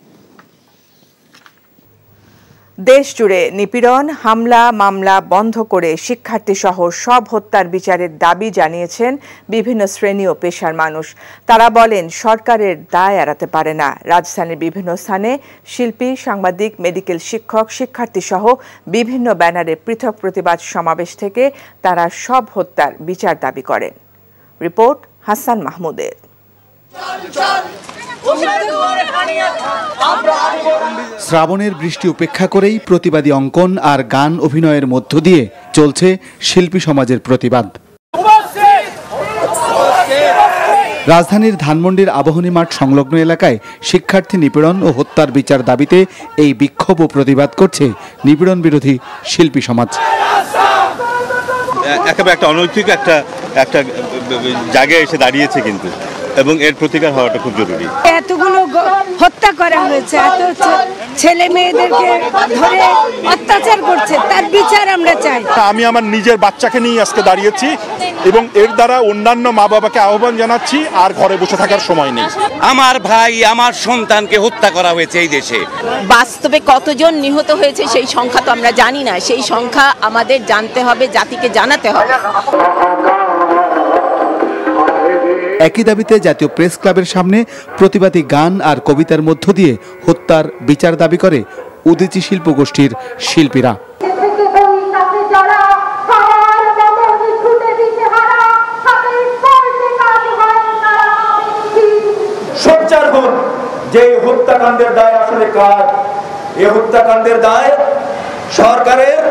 দেশজুড়ে নিপীড়ন, হামলা, মামলা বন্ধ করে শিক্ষার্থীসহ সব হত্যার বিচারের দাবি জানিয়েছেন বিভিন্ন শ্রেণী ও পেশার মানুষ। তারা বলেন, সরকারের দায় এড়াতে পারে না। রাজধানীর বিভিন্ন স্থানে শিল্পী, সাংবাদিক, মেডিকেল শিক্ষক, শিক্ষার্থীসহ বিভিন্ন ব্যানারে পৃথক প্রতিবাদ সমাবেশ থেকে তারা সব হত্যার বিচার দাবি করেন। রিপোর্ট হাসান মাহমুদের। শ্রাবণের বৃষ্টি উপেক্ষা করেই প্রতিবাদী অঙ্কন আর গান অভিনয়ের মধ্য দিয়ে চলছে শিল্পী সমাজের প্রতিবাদ। রাজধানীর ধানমন্ডির আবাহনী মাঠ সংলগ্ন এলাকায় শিক্ষার্থী নিপীড়ন ও হত্যার বিচার দাবিতে এই বিক্ষোভ ও প্রতিবাদ করছে নিপীড়ন বিরোধী শিল্পী সমাজ। একেবারে একটা অনৈতিক একটা জায়গায় এসে দাঁড়িয়েছে কিন্তু, এবং এর প্রতিকার হওয়াটা খুব জরুরি। এতগুলো হত্যা করা হয়েছে, এত ছেলে মেয়েদেরকে ধরে অত্যাচার করছে, তার বিচার আমরা চাই। আমি আমার নিজের বাচ্চাকে নিয়ে আজকে দাঁড়িয়েছি এবং এর দ্বারা অন্যান্য মা বাবাকে আহ্বান জানাচ্ছি, আর ঘরে বসে থাকার সময় নেই। আমার ভাই, আমার সন্তানকে হত্যা করা হয়েছে এই দেশে। বাস্তবে কতজন নিহত হয়েছে সেই সংখ্যা তো আমরা জানি না, সেই সংখ্যা আমাদের জানতে হবে, জাতিকে জানাতে হবে। একই দাবিতে জাতীয় প্রেস ক্লাবের সামনে প্রতিবাদী গান আর কবিতার মধ্য দিয়ে হত্যার বিচার দাবি করে উদীচী শিল্প গোষ্ঠীর শিল্পীরা। সোচ্চার হন যে হত্যাকাণ্ডের দায় আসলে কার? এই হত্যাকাণ্ডের দায় সরকারের।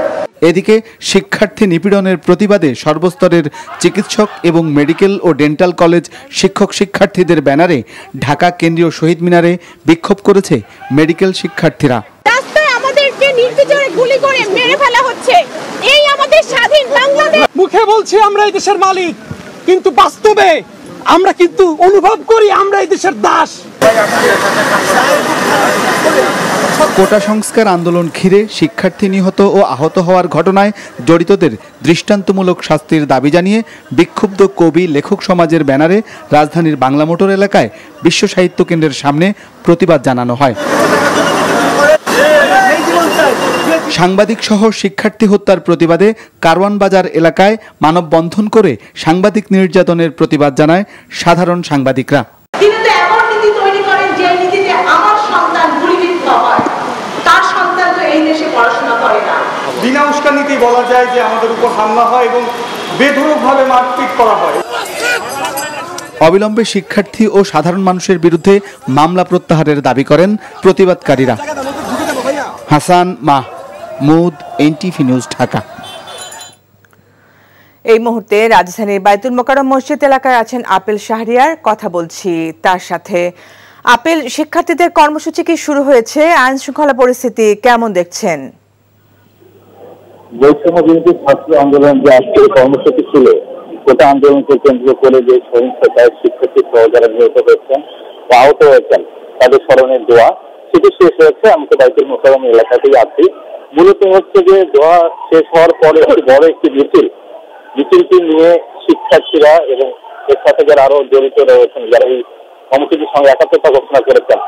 এদিকে শিক্ষার্থী নিপীড়নের প্রতিবাদে সর্বস্তরের চিকিৎসক এবং মেডিকেল ও ডেন্টাল কলেজ শিক্ষক শিক্ষার্থীদের ব্যানারে ঢাকা কেন্দ্রীয় শহীদ মিনারে বিক্ষোভ করেছে মেডিকেল শিক্ষার্থীরা। রাস্তায় আমাদেরকে নির্বিচারে গুলি করে মেরে ফেলা হচ্ছে। এই আমাদের স্বাধীন বাংলাদেশ। মুখে বলছি আমরা এই দেশের মালিক, কিন্তু বাস্তবে আমরা কিন্তু অনুভব করি আমরা এই দেশের দাস। কোটা সংস্কার আন্দোলন ঘিরে শিক্ষার্থী নিহত ও আহত হওয়ার ঘটনায় জড়িতদের দৃষ্টান্তমূলক শাস্তির দাবি জানিয়ে বিক্ষুব্ধ কবি লেখক সমাজের ব্যানারে রাজধানীর বাংলা মোটর এলাকায় বিশ্ব সাহিত্য কেন্দ্রের সামনে প্রতিবাদ জানানো হয়। সাংবাদিক সহ শিক্ষার্থী হত্যার প্রতিবাদে কারওয়ান বাজার এলাকায় মানববন্ধন করে সাংবাদিক নির্যাতনের প্রতিবাদ জানায় সাধারণ সাংবাদিকরা। বিনা উস্কানিতে বলা যায় যে আমাদের উপর হামলা হয় এবং বেধড়কভাবে মারপিট করা হয়। অবিলম্বে শিক্ষার্থী ও সাধারণ মানুষের বিরুদ্ধে মামলা প্রত্যাহারের দাবি করেন প্রতিবাদকারীরা। Hasan Mahmud, NTV news, Dhaka. এই মুহূর্তে রাজধানীর বাইতুল মোকাররম মসজিদ এলাকায় আছেন আপেল শাহরিয়ার, কথা বলছি তার সাথে। আপেল, শিক্ষার্থীদের কর্মসূচি কি শুরু হয়েছে? আইন শৃঙ্খলা পরিস্থিতি কেমন দেখছেন? বৈষম্য বিরোধী ছাত্র আন্দোলন যে আজকের কর্মসূচি ছিল, কোটা আন্দোলনকে কেন্দ্র করে যে সহিংসতায় শিক্ষার্থী সহ যারা নিহত হয়েছেন বা আহত হয়েছেন তাদের স্মরণের দোয়া সেটি শেষ হয়েছে। আমি তো বাইতুল মোকাররম এলাকাতেই আছি। মূলত হচ্ছে যে দোয়া শেষ হওয়ার পরে বড় একটি মিছিলটি নিয়ে শিক্ষার্থীরা এবং এর সাথে যারা আরো জড়িত রয়েছেন, যারা এই কর্মসূচির সঙ্গে একাত্মতা ঘোষণা করেছেন,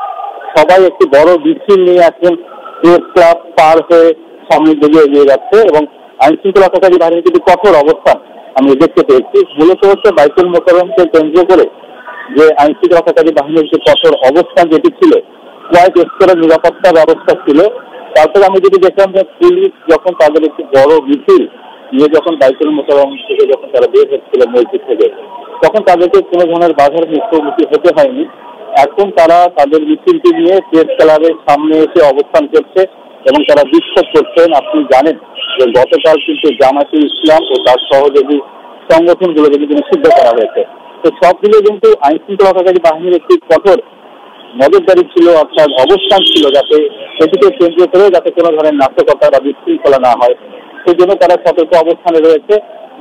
সবাই একটি বড় মিছিল নিয়ে আসছেন। প্রেস ক্লাব পার হয়ে সামনের দিকে এগিয়ে যাচ্ছে এবং আইন শৃঙ্খলা রক্ষাকারী বাহিনীর কিন্তু কঠোর অবস্থান আমি দেখতে পেয়েছি। মূলত হচ্ছে বাইতুল মোকাররমকে কেন্দ্র করে যে আইন শৃঙ্খলা রক্ষাকারী বাহিনীর যে কঠোর অবস্থান যেটি ছিল, কয়েক স্তরের নিরাপত্তা ব্যবস্থা ছিল। তারপরে আমি যদি দেখলাম যে পুলিশ যখন তাদের একটি বড় মিছিল নিয়ে যখন বাইতুল মোকাররম থেকে যখন তারা বের হচ্ছিল মসজিদ থেকে, তখন তাদেরকে কোনো ধরনের বাধার মুখোমুখি হতে হয়নি। এখন তারা তাদের মিছিলটি নিয়ে প্রেস ক্লাবের সামনে এসে অবস্থান করছে এবং তারা বিক্ষোভ করছেন। আপনি জানেন যে গতকাল কিন্তু জামায়াতে ইসলাম ও তার সহযোগী সংগঠনগুলোকে কিন্তু নিষিদ্ধ করা হয়েছে। তো সবগুলো কিন্তু আইন শৃঙ্খলা রক্ষাকারী বাহিনীর একটি কঠোর নজরদারি ছিল, অর্থাৎ অবস্থান ছিল, যাতে এটিকে কেন্দ্র করে যাতে কোনো ধরনের নাশকতা বা বিশৃঙ্খলা না হয়, সেই জন্য তারা সতর্ক অবস্থানে রয়েছে।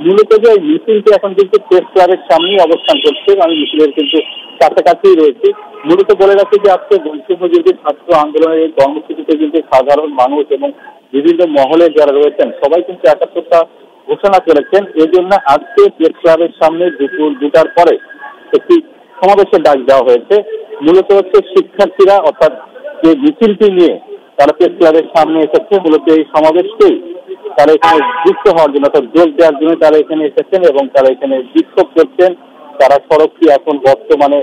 মূলত যে মিছিলটি এখন কিন্তু প্রেস ক্লাবের সামনেই অবস্থান করছে, আমি মিছিলের কিন্তু কাছাকাছি রয়েছি। মূলত বলে রাখি যে আজকে বৈষম্য বিরোধী ছাত্র আন্দোলনের এই কর্মসূচিতে কিন্তু সাধারণ মানুষ এবং বিভিন্ন মহলে যারা রয়েছেন সবাই কিন্তু একাত্মতা ঘোষণা করেছেন। এই জন্য আজকে প্রেস ক্লাবের সামনে দুপুর 2টার পরে একটি সমাবেশের ডাক দেওয়া হয়েছে। মূলত হচ্ছে শিক্ষার্থীরা, অর্থাৎ যে মিছিলটি নিয়ে তারা প্রেস ক্লাবের সামনে এসেছে, মূলত এই সমাবেশকেই তারা এখানে যুক্ত হওয়ার জন্য, অর্থাৎ যোগ দেওয়ার জন্য তারা এখানে এসেছেন এবং তারা এখানে বিক্ষোভ করছেন। তারা সড়কটি এখন বর্তমানে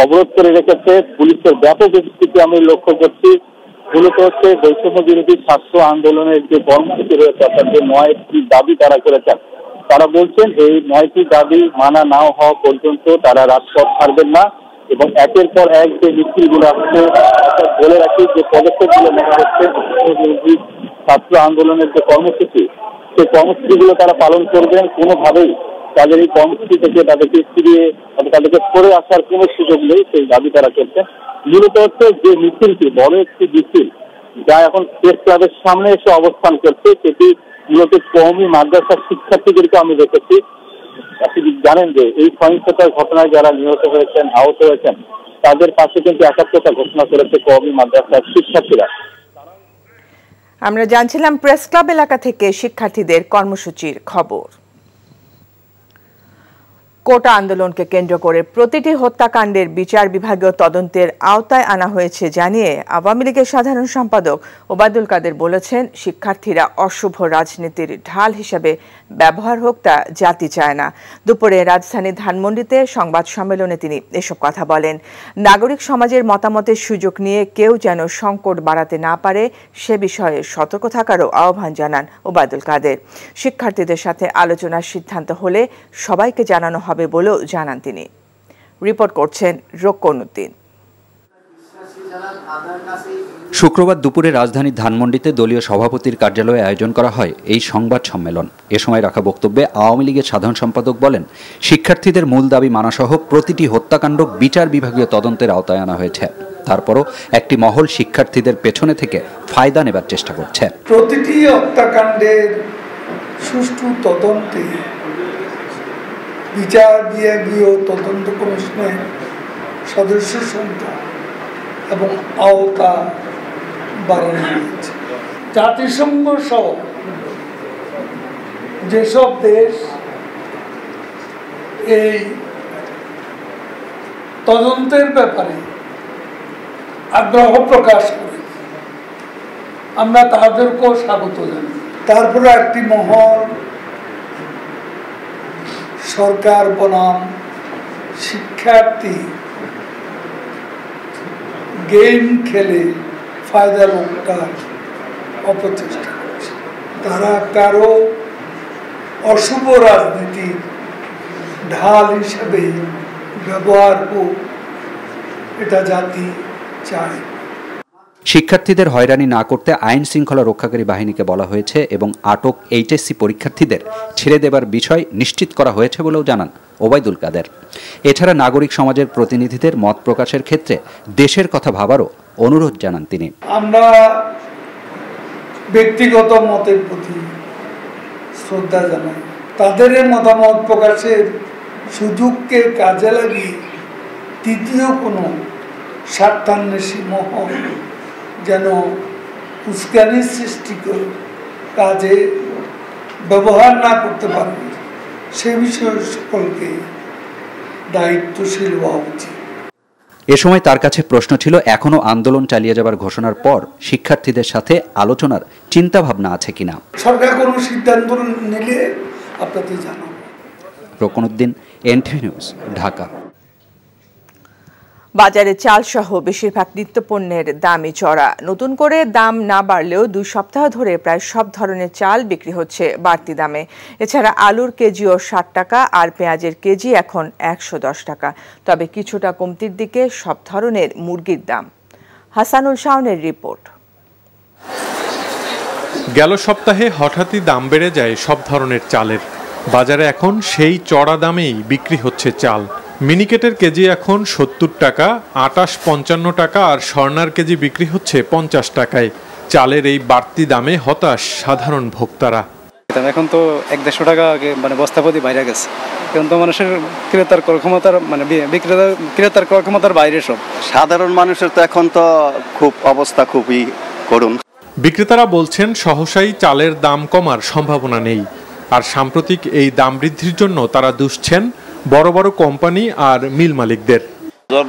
অবরোধ করে রেখেছে। পুলিশের ব্যাপক উপস্থিতি আমি লক্ষ্য করছি। মূলত হচ্ছে বৈষম্য বিরোধী ছাত্র আন্দোলনের যে কর্মসূচি রয়েছে, অর্থাৎ যে 9টি দাবি তারা করেছেন, তারা বলছেন এই 9টি দাবি মানা না হওয়া পর্যন্ত তারা রাজপথ ছাড়বেন না এবং একের পর এক যে মিছিলগুলো আসছে, অর্থাৎ বলে রাখি যে পদক্ষেপগুলো নেওয়া হচ্ছে বিরোধী ছাত্র আন্দোলনের যে কর্মসূচি, সেই কর্মসূচিগুলো তারা পালন করবেন। কোনোভাবেই তাদের এই কর্মসূচি থেকে তাদেরকে ফিরিয়ে তাদেরকে সরে আসার কোনো সুযোগ নেই, সেই দাবি তারা করছেন। মূলত হচ্ছে যে মিছিলটি বড় একটি মিছিল যা এখন প্রেস ক্লাবের সামনে এসে অবস্থান করছে, সেটি মূলত কওমি মাদ্রাসার শিক্ষার্থীদেরকে আমি দেখেছি। আপনি জানেন যে এই সহিংসতার ঘটনায় যারা নিহত হয়েছেন, আহত হয়েছেন, তাদের পাশে কিন্তু একাত্মতা ঘোষণা করেছে কওমি মাদ্রাসার শিক্ষার্থীরা। আমরা জানছিলাম প্রেস ক্লাব এলাকা থেকে শিক্ষার্থীদের কর্মসূচির খবর। কোটা আন্দোলনকে কেন্দ্র করে প্রতিটি হত্যাকাণ্ডের বিচার বিভাগীয় তদন্তের আওতায় আনা হয়েছে জানিয়ে আওয়ামী লীগের সাধারণ সম্পাদক ওবায়দুল কাদের বলেছেন, শিক্ষার্থীরা অশুভ রাজনীতির ঢাল হিসেবে ব্যবহার হোক তা জাতি চায় না। দুপুরে রাজধানী ধানমন্ডিতে সংবাদ সম্মেলনে তিনি এসব কথা বলেন। নাগরিক সমাজের মতামতের সুযোগ নিয়ে কেউ যেন সংকট বাড়াতে না পারে সে বিষয়ে সতর্ক থাকারও আহ্বান জানান ওবায়দুল কাদের। শিক্ষার্থীদের সাথে আলোচনার সিদ্ধান্ত হলে সবাইকে জানানো হবে বলেও জানান তিনি। রিপোর্ট করছেন রোকনউদ্দিন। শুক্রবার দুপুরে রাজধানীর ধানমন্ডিতে দলীয় সভাপতির কার্যালয়ে আয়োজন করা হয় এই সংবাদ সম্মেলন। এ সময় রাখা বক্তব্যে আওয়ামী লীগের সাধারণ সম্পাদক বলেন, শিক্ষার্থীদের মূল দাবি মানাসহ প্রতিটি হত্যাকাণ্ড বিচার বিভাগীয় তদন্তের আওতায় আনা হয়েছে। তারপরও একটি মহল শিক্ষার্থীদের পেছনে থেকে ফায়দা নেবার চেষ্টা করছে। প্রতিটি হত্যাকাণ্ডের সুষ্ঠু তদন্তে বিচার বিভাগীয় তদন্ত কমিশনের সদস্য সংখ্যা এবং আওতা বাড়ানো হয়েছে। জাতিসংঘ সহ যেসব দেশ এই তদন্তের ব্যাপারে আগ্রহ প্রকাশ করে, আমরা তাদেরকেও স্বাগত জানাই। তারপরে একটি মহল সরকার বনাম শিক্ষার্থী গেম খেলে ফায়দা লোকটার অপচেষ্টা করছে। তারা কারো অশুভ রাজনীতির ঢাল হিসেবে ব্যবহার হোক, এটা জাতি চায়। শিক্ষার্থীদের হয়রানি না করতে আইন শৃঙ্খলা রক্ষাকারী বাহিনীকে বলা হয়েছে এবং আটক এইচএসসি পরীক্ষার্থীদের ছেড়ে দেবার বিষয় নিশ্চিত করা হয়েছে বলেও জানান ওবায়দুল কাদের। এছাড়া নাগরিক সমাজের প্রতিনিধিদের মত প্রকাশের ক্ষেত্রে দেশের কথা ভাবারও অনুরোধ জানান তিনি। আমরা ব্যক্তিগত মতের প্রতি শ্রদ্ধা জানাই, তাদের মতামত প্রকাশের সুযোগকে কাজে লাগিয়ে তৃতীয় কোনো স্বার্থান্বেষী মহল যেন উস্কানির সৃষ্টি করে কাজে ব্যবহার না করতে পারে, সে বিষয়ে সকলকে দায়িত্বশীল হওয়া উচিত। এ সময় তার কাছে প্রশ্ন ছিল, এখনো আন্দোলন চালিয়ে যাবার ঘোষণার পর শিক্ষার্থীদের সাথে আলোচনার চিন্তা ভাবনা আছে কিনা। সরকার কোনো সিদ্ধান্ত নিলে আপনাদের জানাবো। Roknuddin, NTV news, Dhaka. বাজারে চাল সহ বেশিরভাগ নিত্যপণ্যের দামই চড়া। নতুন করে দাম না বাড়লেও 2 সপ্তাহ ধরে প্রায় সব ধরনের চাল বিক্রি হচ্ছে বাড়তি দামে। এছাড়া আলুর কেজিও 60 টাকা আর পেঁয়াজের কেজি এখন 110 টাকা। তবে কিছুটা কমতির দিকে সব ধরনের মুরগির দাম। হাসানুল শাওনের রিপোর্ট। গেল সপ্তাহে হঠাৎই দাম বেড়ে যায় সব ধরনের চালের। বাজারে এখন সেই চড়া দামেই বিক্রি হচ্ছে চাল। মিনিকেটের কেজি এখন 70 টাকা, আটাশ 55 টাকা আর স্বর্ণার কেজি বিক্রি হচ্ছে 50 টাকায়। চালের এই বাড়তি দামে হতাশ সাধারণ ভোক্তারা। এখন তো 100-150 টাকা মানে বস্তা প্রতি বাইরে গেছে। এখন তো মানুষের ক্রেতার ক্ষমতার মানে ক্রেতার ক্ষমতার বাইরে সব। সাধারণ মানুষের তো এখন তো খুব অবস্থা খুবই করুণ। বিক্রেতারা বলছেন সহসাই চালের দাম কমার সম্ভাবনা নেই। আর সাম্প্রতিক এই দাম বৃদ্ধির জন্য তারা দুষছেন বড় বড় কোম্পানি আর মিল মালিকদের।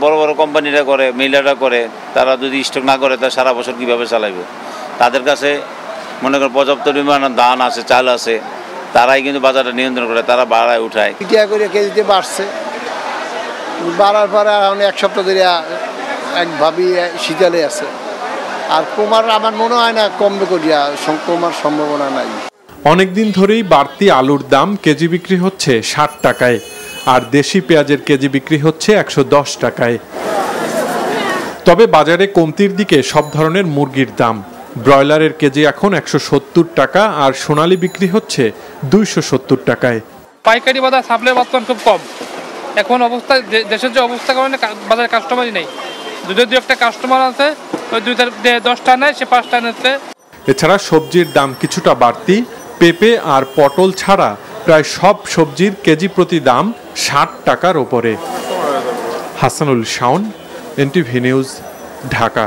বড় বড় কোম্পানিরা করে, মিলাররা করে, তারা যদি স্টক না করে তা সারা বছর কিভাবে চালাবে? তাদের কাছে মনে করেন পর্যাপ্ত পরিমাণ ধান আছে, চাল আছে, তারাই কিন্তু বাজারটা নিয়ন্ত্রণ করে, তারা বাড়ায় উঠায়। টিয়া করে কেজিতে বাড়ছে, বাড়ার পরে এখন 1 সপ্তাহ ধরে একভাবেই শীতলে আছে। আর কমার আমার মনে হয় না কমবে, করিয়া কমার সম্ভাবনা নাই। অনেকদিন ধরেই বাড়তি আলুর দাম কেজি বিক্রি হচ্ছে 60 টাকায় আর দেশি পেঁয়াজের কেজি বিক্রি হচ্ছে 110 টাকায়। তবে বাজারে কমতির দিকে সব ধরনের মুরগির দাম। ব্রয়লারের কেজি এখন 170 টাকা আর সোনালী বিক্রি হচ্ছে 270 টাকায়। পাইকারি বাজার সাপ্লাই বর্তমান খুব কম। এখন অবস্থা দেশের যে অবস্থা কারণে বাজারে কাস্টমারই নেই। যদি একটা কাস্টমার আছে ওই 10টা নেয়, সে 5টা নিচ্ছে। এছাড়া সবজির দাম কিছুটা বাড়তি। পেঁপে আর পটল ছাড়া প্রায় সব সবজির কেজি প্রতি দাম 60 টাকার ওপরে। Hasanul Shaon, NTV news, Dhaka.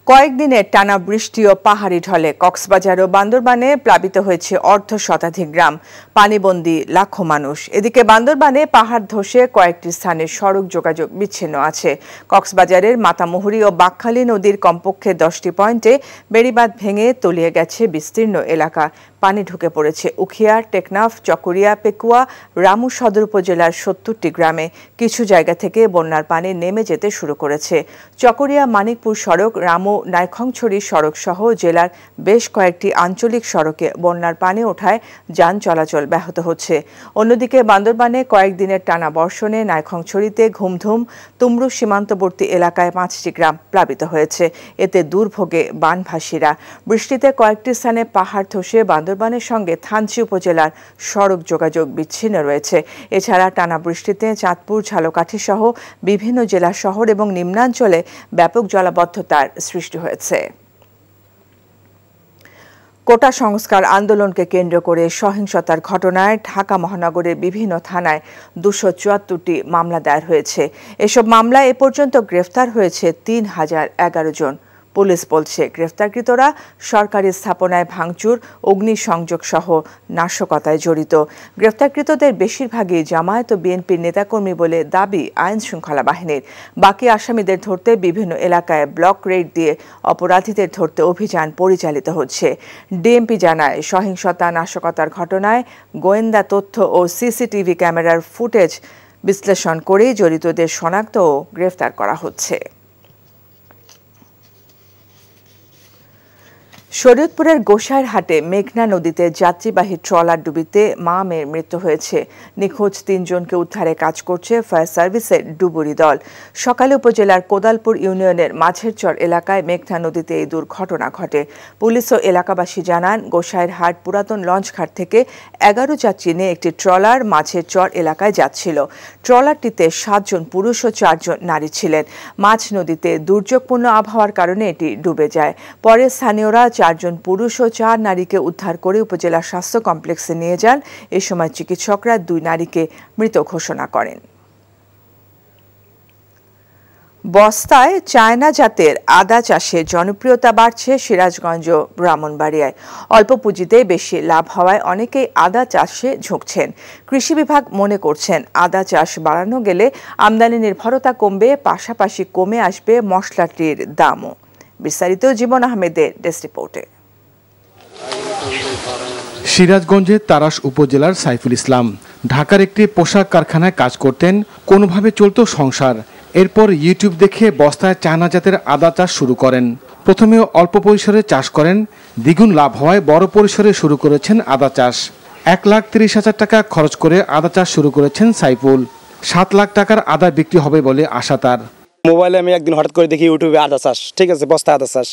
কয়েকদিনের টানা বৃষ্টি ও পাহাড়ি ঢলে কক্সবাজার ও বান্দরবানে প্লাবিত হয়েছে অর্ধশতাধিক গ্রাম, পানিবন্দী লাখো মানুষ। এদিকে বান্দরবানে পাহাড় ধসে কয়েকটি স্থানে সড়ক যোগাযোগ বিচ্ছিন্ন আছে। কক্সবাজারের মাতামুহুরী ও বাকখালী নদীর কমপক্ষে 10টি পয়েন্টে বেড়িবাঁধ ভেঙে তলিয়ে গেছে বিস্তীর্ণ এলাকা। পানি ঢুকে পড়েছে উখিয়া, টেকনাফ, চকরিয়া, পেকুয়া, রামু সদর উপজেলার 70টি গ্রামে। কিছু জায়গা থেকে বন্যার পানি নেমে যেতে শুরু করেছে। চকরিয়া মানিকপুর সড়ক, রামু নাইখংছড়ি সড়ক সহ জেলার বেশ কয়েকটি আঞ্চলিক সড়কে বন্যার পানি ওঠায় যান চলাচল ব্যাহত হচ্ছে। অন্যদিকে বান্দরবানে কয়েকদিনের টানা বর্ষণে নাইখংছড়িতে ঘুমধুম, তুমরু সীমান্তবর্তী এলাকায় 5টি গ্রাম প্লাবিত হয়েছে। এতে দুর্ভোগে বানভাসীরা। বৃষ্টিতে কয়েকটি স্থানে পাহাড় ধসে বান্দরবানের সঙ্গে থানচি উপজেলার সড়ক যোগাযোগ বিচ্ছিন্ন রয়েছে। এছাড়া টানা বৃষ্টিতে চাঁদপুর, ঝালকাঠি সহ বিভিন্ন জেলা শহর এবং নিম্নাঞ্চলে ব্যাপক জলাবদ্ধতার সৃষ্টি হয়েছে। কোটা সংস্কার আন্দোলনকে কেন্দ্র করে সহিংসতার ঘটনায় ঢাকা মহানগরের বিভিন্ন থানায় 274টি মামলা দায়ের হয়েছে। এসব মামলায় এ পর্যন্ত গ্রেফতার হয়েছে 3011 জন। পুলিশ বলছে গ্রেফতারকৃতরা সরকারি স্থাপনায় ভাঙচুর, অগ্নিসংযোগ সহ নাশকতায় জড়িত। গ্রেফতারকৃতদের বেশিরভাগই জামায়াত ও বিএনপির নেতাকর্মী বলে দাবি আইন শৃঙ্খলা বাহিনীর। বাকি আসামিদের ধরতে বিভিন্ন এলাকায় ব্লক রেড দিয়ে অপরাধীদের ধরতে অভিযান পরিচালিত হচ্ছে। ডিএমপি জানায়, সহিংসতা নাশকতার ঘটনায় গোয়েন্দা তথ্য ও সিসিটিভি ক্যামেরার ফুটেজ বিশ্লেষণ করে জড়িতদের শনাক্ত ও গ্রেফতার করা হচ্ছে। শরীয়তপুরের গোসাইরহাটে মেঘনা নদীতে যাত্রীবাহী ট্রলার ডুবিতে মা মেয়ের মৃত্যু হয়েছে। নিখোঁজ 3 জনকে উদ্ধারে কাজ করছে ফায়ার সার্ভিসের ডুবুরি দল। সকালে উপজেলার কোদালপুর ইউনিয়নের মাঝেরচর এলাকায় মেঘনা নদীতে এই দুর্ঘটনা ঘটে। পুলিশ ও এলাকাবাসী জানান, গোসাইরহাট পুরাতন লঞ্চঘাট থেকে 11 যাত্রী নিয়ে একটি ট্রলার মাঝেরচর এলাকায় যাচ্ছিল। ট্রলারটিতে 7 জন পুরুষ ও 4 জন নারী ছিলেন। মাঝ নদীতে দুর্যোগপূর্ণ আবহাওয়ার কারণে এটি ডুবে যায়। পরে স্থানীয়রা 4 জন পুরুষ ও 4 নারীকে উদ্ধার করে উপজেলা স্বাস্থ্য কমপ্লেক্সে নিয়ে যান। এ সময় চিকিৎসকরা 2 নারীকে মৃত ঘোষণা করেন। বস্তায় চায়না জাতের আদা চাষের জনপ্রিয়তা বাড়ছে সিরাজগঞ্জ ও ব্রাহ্মণবাড়িয়ায়। অল্প পুঁজিতে বেশি লাভ হওয়ায় অনেকেই আদা চাষে ঝুঁকছেন। কৃষি বিভাগ মনে করছেন, আদা চাষ বাড়ানো গেলে আমদানি নির্ভরতা কমবে, পাশাপাশি কমে আসবে মশলাটির দামও। বিস্তারিত জীবন আহমেদের ডেস্ক রিপোর্টে। সিরাজগঞ্জের তারাস উপজেলার সাইফুল ইসলাম ঢাকার একটি পোশাক কারখানায় কাজ করতেন। কোনোভাবে চলত সংসার। এরপর ইউটিউব দেখে বস্তায় চায়না জাতের আদা চাষ শুরু করেন। প্রথমে অল্প পরিসরে চাষ করেন, দ্বিগুণ লাভ হওয়ায় বড় পরিসরে শুরু করেছেন আদা চাষ। 1,30,000 টাকা খরচ করে আদা চাষ শুরু করেছেন সাইফুল। 7 লাখ টাকার আদা বিক্রি হবে বলে আশা তার। মোবাইলে আমি একদিন হঠাৎ করে দেখি ইউটিউবে আদা চাষ, ঠিক আছে, বস্তা আদা চাষ।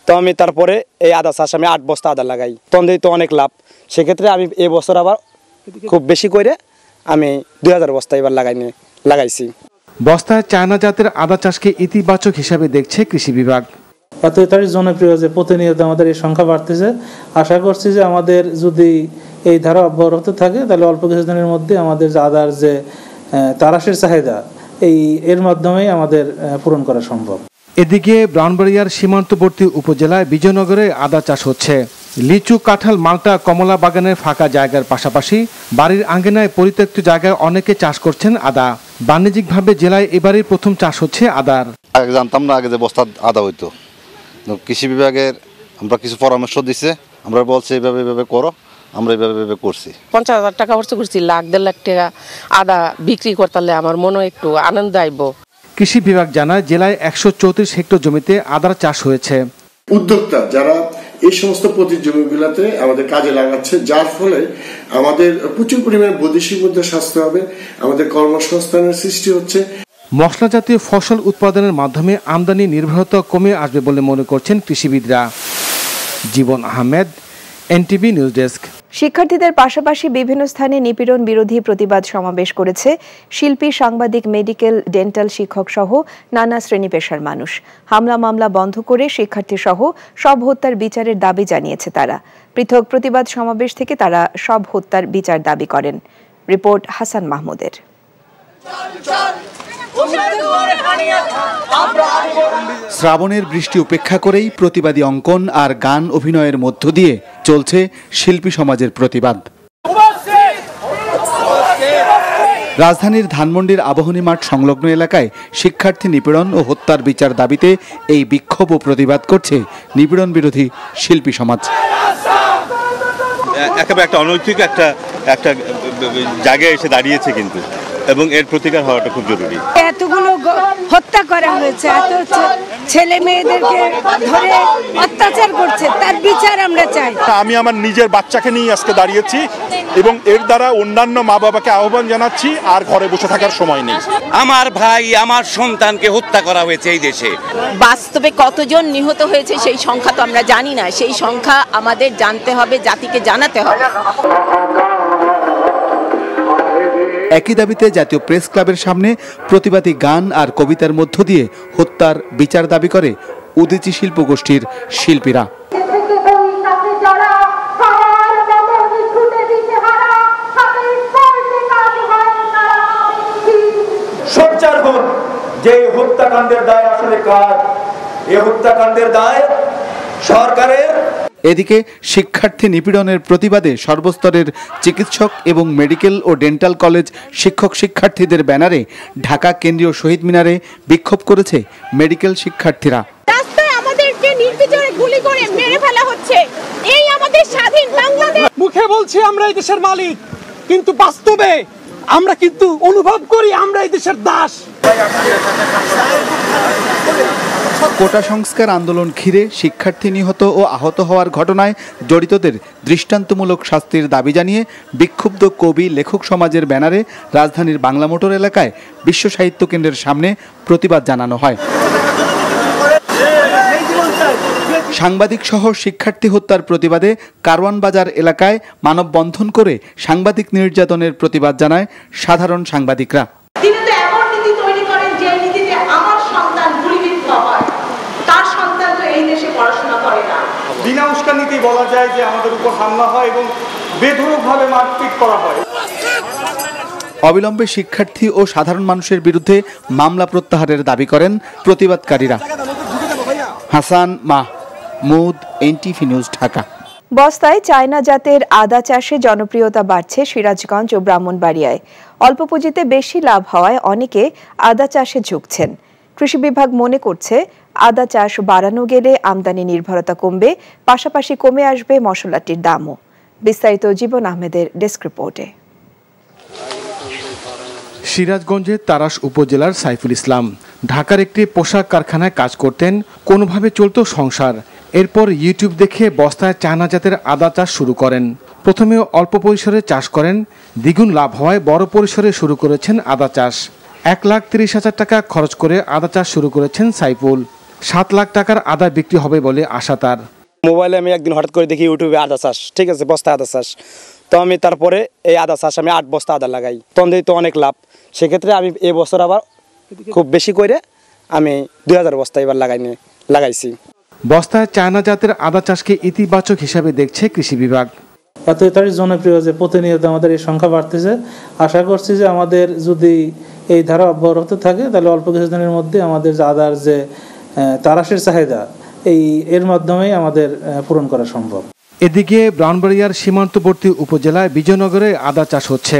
তো আমি তারপরে এই আদা চাষ আমি 8 বস্তা আদা লাগাই, তখন দেখি তো অনেক লাভ। সেক্ষেত্রে আমি এই বছর আবার খুব বেশি করে আমি 2000 বস্তা এবার লাগাইছি। বস্তায় চায়না জাতের আদা চাষকে ইতিবাচক হিসাবে দেখছে কৃষি বিভাগ। এতটাই জনপ্রিয় যে প্রতিনিয়ত আমাদের এই সংখ্যা বাড়তেছে। আশা করছি যে আমাদের যদি এই ধারা অব্যাহত থাকে তাহলে অল্প কিছুদিনের মধ্যে আমাদের যে আদার যে তারাশের চাহিদা এর মাধ্যমেই আমাদের পূরণ করা সম্ভব। এদিকে ব্রাহ্মণবাড়িয়ার সীমান্তবর্তী উপজেলায় বিজয়নগরে আদা চাষ হচ্ছে। লিচু, কাঁঠাল, মালটা, কমলা বাগানের ফাঁকা জায়গার পাশাপাশি বাড়ির আঙ্গিনায় পরিত্যক্ত জায়গায় অনেকে চাষ করছেন আদা। বাণিজ্যিকভাবে জেলায় এবারই প্রথম চাষ হচ্ছে আদার। আগে জানতাম না, আগে যে বস্তা আদা হইতো। কৃষি বিভাগের আমরা কিছু পরামর্শ দিছে, আমরা বলছি এইভাবে করো, আমরা এইভাবে করছি। 50,000 টাকা খরচ করছি, 1,00,000 টাকা আদা বিক্রি করতে আমার মনে একটু আনন্দ আইব। কৃষি বিভাগ জানায়, জেলায় 134 হেক্টর জমিতে আদার চাষ হয়েছে। উদ্যোক্তা যারা এই সমস্ত পতিত জমিগুলোতে আমাদের কাজে লাগাচ্ছে, যার ফলে আমাদের প্রচুর পরিমাণে বৈদেশিক মুদ্রা স্বাস্থ্য হবে, আমাদের কর্মসংস্থানের সৃষ্টি হচ্ছে। মশলা জাতীয় ফসল উৎপাদনের মাধ্যমে আমদানি নির্ভরতা কমে আসবে বলে মনে করছেন কৃষিবিদরা। Jibon Ahmed, NTV news desk. শিক্ষার্থীদের পাশাপাশি বিভিন্ন স্থানে নিপীড়ন বিরোধী প্রতিবাদ সমাবেশ করেছে শিল্পী, সাংবাদিক, মেডিকেল, ডেন্টাল শিক্ষক সহ নানা শ্রেণী পেশার মানুষ। হামলা মামলা বন্ধ করে শিক্ষার্থী সহ সব হত্যার বিচারের দাবি জানিয়েছে তারা। পৃথক প্রতিবাদ সমাবেশ থেকে তারা সব হত্যার বিচার দাবি করেন। রিপোর্ট হাসান মাহমুদের। শ্রাবণের বৃষ্টি উপেক্ষা করেই প্রতিবাদী অঙ্কন আর গান অভিনয়ের মধ্য দিয়ে চলছে শিল্পী সমাজের প্রতিবাদ। রাজধানীর ধানমন্ডির আবাহনী মাঠ সংলগ্ন এলাকায় শিক্ষার্থী নিপীড়ন ও হত্যার বিচার দাবিতে এই বিক্ষোভ ও প্রতিবাদ করছে নিপীড়ন বিরোধী শিল্পী সমাজ। একেবারে একটা অনৈতিক একটা জায়গায় এসে দাঁড়িয়েছে কিন্তু, এবং এর প্রতিকার হওয়াটা খুব জরুরি। এতগুলো হত্যা করা হয়েছে, এত ছেলে মেয়েদেরকে ধরে অত্যাচার করছে, তার বিচার আমরা চাই। আমি আমার নিজের বাচ্চাকে নিয়ে আজকে দাঁড়িয়েছি এবং এর দ্বারা অন্যান্য মা বাবাকে আহ্বান জানাচ্ছি, আর ঘরে বসে থাকার সময় নেই। আমার ভাই, আমার সন্তানকে হত্যা করা হয়েছে এই দেশে। বাস্তবে কতজন নিহত হয়েছে সেই সংখ্যা তো আমরা জানি না। সেই সংখ্যা আমাদের জানতে হবে, জাতিকে জানাতে হবে। একই দাবিতে জাতীয় প্রেস ক্লাবের সামনে প্রতিবাদী গান আর কবিতার মধ্য দিয়ে হত্যার বিচার দাবি করে উদীচী শিল্প গোষ্ঠীর শিল্পীরা। হত্যাকাণ্ডের দায় আসলে কার? এই হত্যাকাণ্ডের দায় সরকারের। এদিকে শিক্ষার্থী নিপীড়নের প্রতিবাদে সর্বস্তরের চিকিৎসক এবং মেডিকেল ও ডেন্টাল কলেজ শিক্ষক শিক্ষার্থীদের ব্যানারে ঢাকা কেন্দ্রীয় শহীদ মিনারে বিক্ষোভ করেছে মেডিকেল শিক্ষার্থীরা। রাস্তায় আমাদেরকে নির্বিচারে গুলি করে মেরে ফেলা হচ্ছে। এই আমাদের স্বাধীন বাংলাদেশ। মুখে বলছি আমরা এই দেশের মালিক, কিন্তু বাস্তবে আমরা কিন্তু অনুভব করি আমরা এই দেশের দাস। কোটা সংস্কার আন্দোলন ঘিরে শিক্ষার্থী নিহত ও আহত হওয়ার ঘটনায় জড়িতদের দৃষ্টান্তমূলক শাস্তির দাবি জানিয়ে বিক্ষুব্ধ কবি লেখক সমাজের ব্যানারে রাজধানীর বাংলা মোটর এলাকায় বিশ্ব সাহিত্য কেন্দ্রের সামনে প্রতিবাদ জানানো হয়। সাংবাদিক সহ শিক্ষার্থী হত্যার প্রতিবাদে কারওয়ান বাজার এলাকায় মানববন্ধন করে সাংবাদিক নির্যাতনের প্রতিবাদ জানায় সাধারণ সাংবাদিকরা। তিনি তো এমন নীতি তৈরি করেন যে নীতিতে আমার সন্তান গুলিবিদ্ধ হয়, তার সন্তান তো এই দেশে পড়াশোনা করে না। বিনা উস্কানিতে বলা যায় যে আমাদের উপর হামলা হয় এবং বেধড়কভাবে মারপিট করা হয়। অবিলম্বে শিক্ষার্থী ও সাধারণ মানুষের বিরুদ্ধে মামলা প্রত্যাহারের দাবি করেন প্রতিবাদকারীরা। Hasan Mahmud, NTV news, Dhaka. বস্তায় চায়না জাতের আদা চাষে জনপ্রিয়তা বাড়ছে সিরাজগঞ্জ ও ব্রাহ্মণবাড়িয়ায়। অল্প পুঁজিতে বেশি লাভ হওয়ায় অনেকে আদা চাষে ঝুঁকছেন। কৃষি বিভাগ মনে করছে আদা চাষ বাড়ানো গেলে আমদানি নির্ভরতা কমবে, পাশাপাশি কমে আসবে মশলাটির দামও। বিস্তারিত জীবন আহমেদের ডেস্ক রিপোর্টে। সিরাজগঞ্জের তারাস উপজেলার সাইফুল ইসলাম ঢাকার একটি পোশাক কারখানায় কাজ করতেন। কোনোভাবে চলত সংসার। এরপর ইউটিউব দেখে বস্তায় চায়না জাতের আদা চাষ শুরু করেন। প্রথমে অল্প পরিসরে চাষ করেন, দ্বিগুণ লাভ হওয়ায় বড় পরিসরে শুরু করেছেন আদা চাষ। 1,30,000 টাকা খরচ করে আদা চাষ শুরু করেছেন সাইফুল। 7 লাখ টাকার আদা বিক্রি হবে বলে আশা তার। মোবাইলে আমি একদিন হঠাৎ করে দেখি ইউটিউবে আদা চাষ, ঠিক আছে, বস্তা আদা চাষ। তো আমি তারপরে এই আদা চাষ আমি 8 বস্তা আদা লাগাই, তখন তো অনেক লাভ। সেক্ষেত্রে আমি এই বছর আবার খুব বেশি করে আমি 2000 বস্তা এবার লাগাইছি। বস্তায় চায়না জাতের আদা চাষকে ইতিবাচক হিসাবে দেখছে কৃষি বিভাগ। এতটাই জনপ্রিয় যে প্রতিনিয়ত আমাদের এই সংখ্যা বাড়তেছে। আশা করছি যে আমাদের যদি এই ধারা অব্যাহত থাকে তাহলে অল্প কিছুদিনের মধ্যে আমাদের আদার যে তারাশের চাহিদা এর মাধ্যমেই আমাদের পূরণ করা সম্ভব। এদিকে ব্রাহ্মণবাড়িয়ার সীমান্তবর্তী উপজেলায় বিজয়নগরে আদা চাষ হচ্ছে।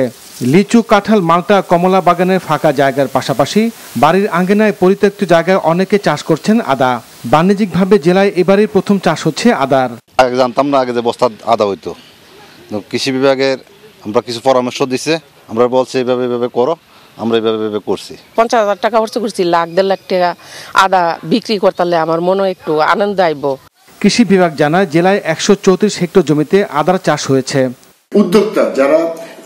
লিচু, কাঁঠাল, মাল্টা, কমলা বাগানের ফাঁকা জায়গার পাশাপাশি বাড়ির আঙ্গিনায় পরিত্যক্ত জায়গায় অনেকে চাষ করছেন আদা। বাণিজ্যিকভাবে জেলায় এবারই প্রথম চাষ হচ্ছে আদার। আগে জানতাম না আগে যে বস্তা আদা হইতো। কৃষি বিভাগের আমরা কিছু পরামর্শ দিছে, আমরা বলছি এইভাবে করো, আমরা এইভাবে করছি। 50,000 টাকা খরচ করছি, 1,00,000 লাখ টাকা আদা বিক্রি করতে আমার মনে একটু আনন্দ আইব। কৃষি বিভাগ জানায় জেলায় 134 হেক্টর জমিতে আদার চাষ হয়েছে। উদ্যোক্তা যারা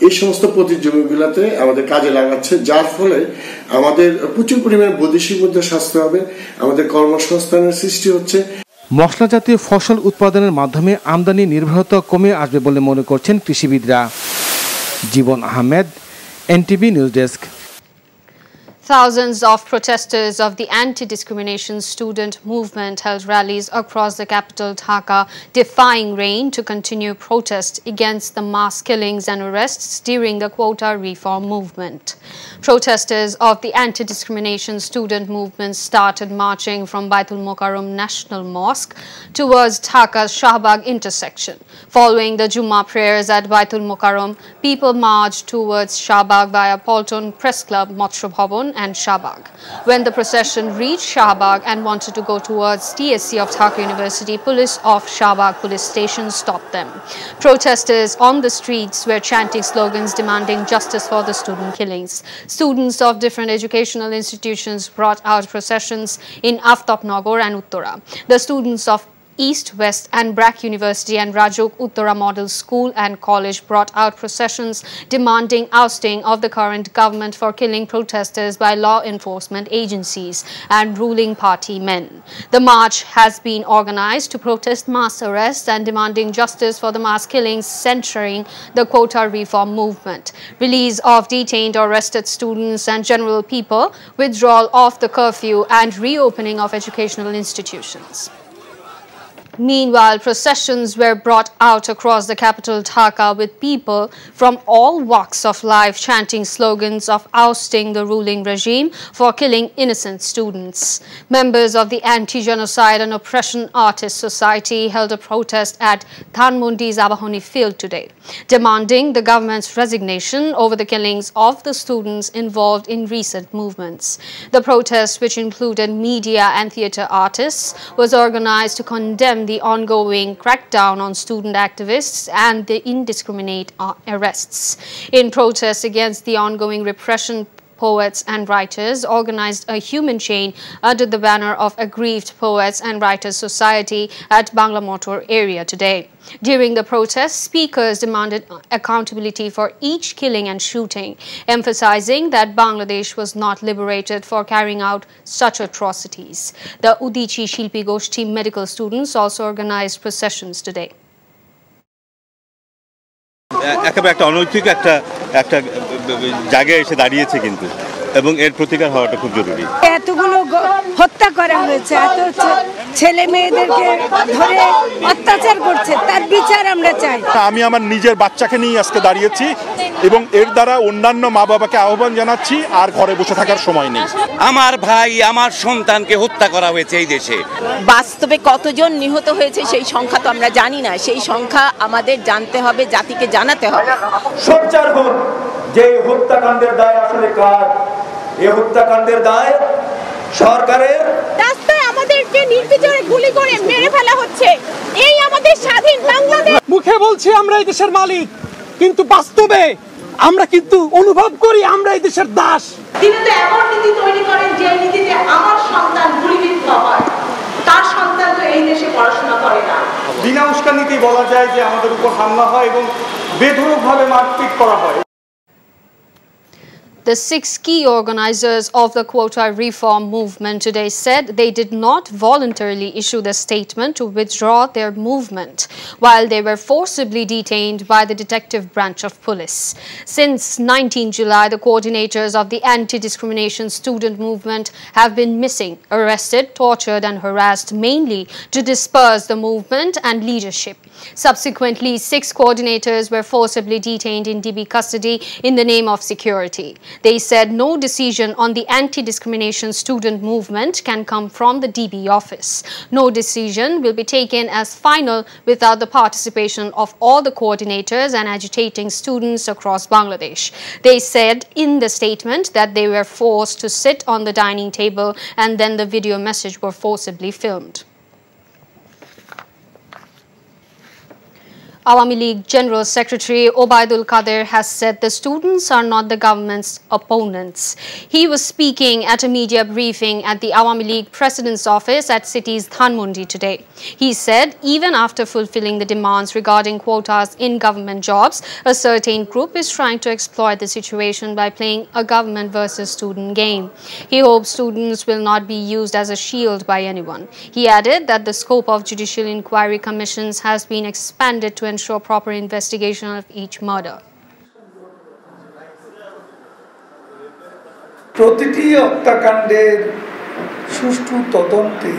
এই সমস্ত পতিত জমিগুলোতে আমাদের কাজে লাগাচ্ছে, যার ফলে আমাদের প্রচুর পরিমাণে বৈদেশিক মুদ্রা স্বাস্থ্য হবে, আমাদের কর্মসংস্থানের সৃষ্টি হচ্ছে। মশলা জাতীয় ফসল উৎপাদনের মাধ্যমে আমদানি নির্ভরতা কমে আসবে বলে মনে করছেন কৃষিবিদরা। Jibon Ahmed, NTV news desk. Thousands of protesters of the anti-discrimination student movement held rallies across the capital Dhaka, defying rain to continue protest against the mass killings and arrests during the quota reform movement. Protesters of the anti-discrimination student movement started marching from Baitul Mokarram National Mosque towards Dhaka's Shahbag intersection. Following the Jummah prayers at Baitul Mokarram, people marched towards Shahbag via Polton Press Club, Motra Bhavan and Shahbag. When the procession reached Shahbag and wanted to go towards TSC of Dhaka University, police of Shahbag police station stopped them. Protesters on the streets were chanting slogans demanding justice for the student killings. Students of different educational institutions brought out processions in Aftabnagar and Uttara. The students of East, West and Brack University and Rajuk Uttara Model School and College brought out processions demanding ousting of the current government for killing protesters by law enforcement agencies and ruling party men. The march has been organized to protest mass arrests and demanding justice for the mass killings centering the quota reform movement, release of detained or arrested students and general people, withdrawal of the curfew and reopening of educational institutions. Meanwhile, processions were brought out across the capital Dhaka with people from all walks of life chanting slogans of ousting the ruling regime for killing innocent students. Members of the Anti-Genocide and Oppression Artists Society held a protest at Dhanmundi's Abahoni field today, demanding the government's resignation over the killings of the students involved in recent movements. The protest, which included media and theatre artists, was organized to condemn the ongoing crackdown on student activists and the indiscriminate arrests. In protest against the ongoing repression, poets and writers organized a human chain under the banner of Aggrieved Poets and Writers Society at Bangla Motor area today. During the protest, speakers demanded accountability for each killing and shooting, emphasizing that Bangladesh was not liberated for carrying out such atrocities. The Udichi Shilpi Goshti medical students also organized processions today. একেবারে একটা অনৈতিক একটা জায়গায় এসে দাঁড়িয়েছে কিন্তু, এবং এর প্রতিকার হওয়াটা খুব জরুরি। এতগুলো হত্যা করা হয়েছে, এত ছেলে মেয়েদেরকে ধরে অত্যাচার করছে, তার বিচার আমরা চাই। আমি আমার নিজের বাচ্চাকে নিয়ে আজকে দাঁড়িয়েছি এবং এর দ্বারা অন্যান্য মা বাবাকে আহ্বান জানাচ্ছি, আর ঘরে বসে থাকার সময় নেই। আমার ভাই, আমার সন্তানকে হত্যা করা হয়েছে এই দেশে। বাস্তবে কতজন নিহত হয়েছে সেই সংখ্যা তো আমরা জানি না, সেই সংখ্যা আমাদের জানতে হবে, জাতিকে জানাতে হবে। সোচ্চার হন যে হত্যাকাণ্ডের দায় আসলে কার? এই হত্যাকাণ্ডের দায় সরকারের। রাস্তায় আমাদেরকে নির্বিচারে গুলি করে মেরে ফেলা হচ্ছে। এই আমাদের স্বাধীন বাংলাদেশ। মুখে বলছি আমরা এই দেশের মালিক, কিন্তু বাস্তবে আমরা কিন্তু অনুভব করি আমরা এই দেশের দাস। তিনি তো এমন নীতি তৈরি করেন যে নীতিতে আমার সন্তান গুলিবিদ্ধ হয়, তার সন্তান তো এই দেশে পড়াশোনা করে না। বিনা উস্কানিতেই বলা যায় যে আমাদের উপর হামলা হয় এবং বেধড়কভাবে মারপিট করা হয়। The 6 key organizers of the quota reform movement today said they did not voluntarily issue the statement to withdraw their movement, while they were forcibly detained by the detective branch of police. Since 19 July, the coordinators of the anti-discrimination student movement have been missing, arrested, tortured and harassed, mainly to disperse the movement and leadership. Subsequently, 6 coordinators were forcibly detained in DB custody in the name of security. They said no decision on the anti-discrimination student movement can come from the DB office. No decision will be taken as final without the participation of all the coordinators and agitating students across Bangladesh. They said in the statement that they were forced to sit on the dining table and then the video message were forcibly filmed. Awami League General Secretary Obaidul Qadir has said the students are not the government's opponents. He was speaking at a media briefing at the Awami League President's office at city's Dhanmundi today. He said even after fulfilling the demands regarding quotas in government jobs, a certain group is trying to exploit the situation by playing a government versus student game. He hopes students will not be used as a shield by anyone. He added that the scope of judicial inquiry commissions has been expanded to ensure proper investigation of each murder. প্রতিটি হত্যাকাণ্ডের সুষ্ঠু তদন্তে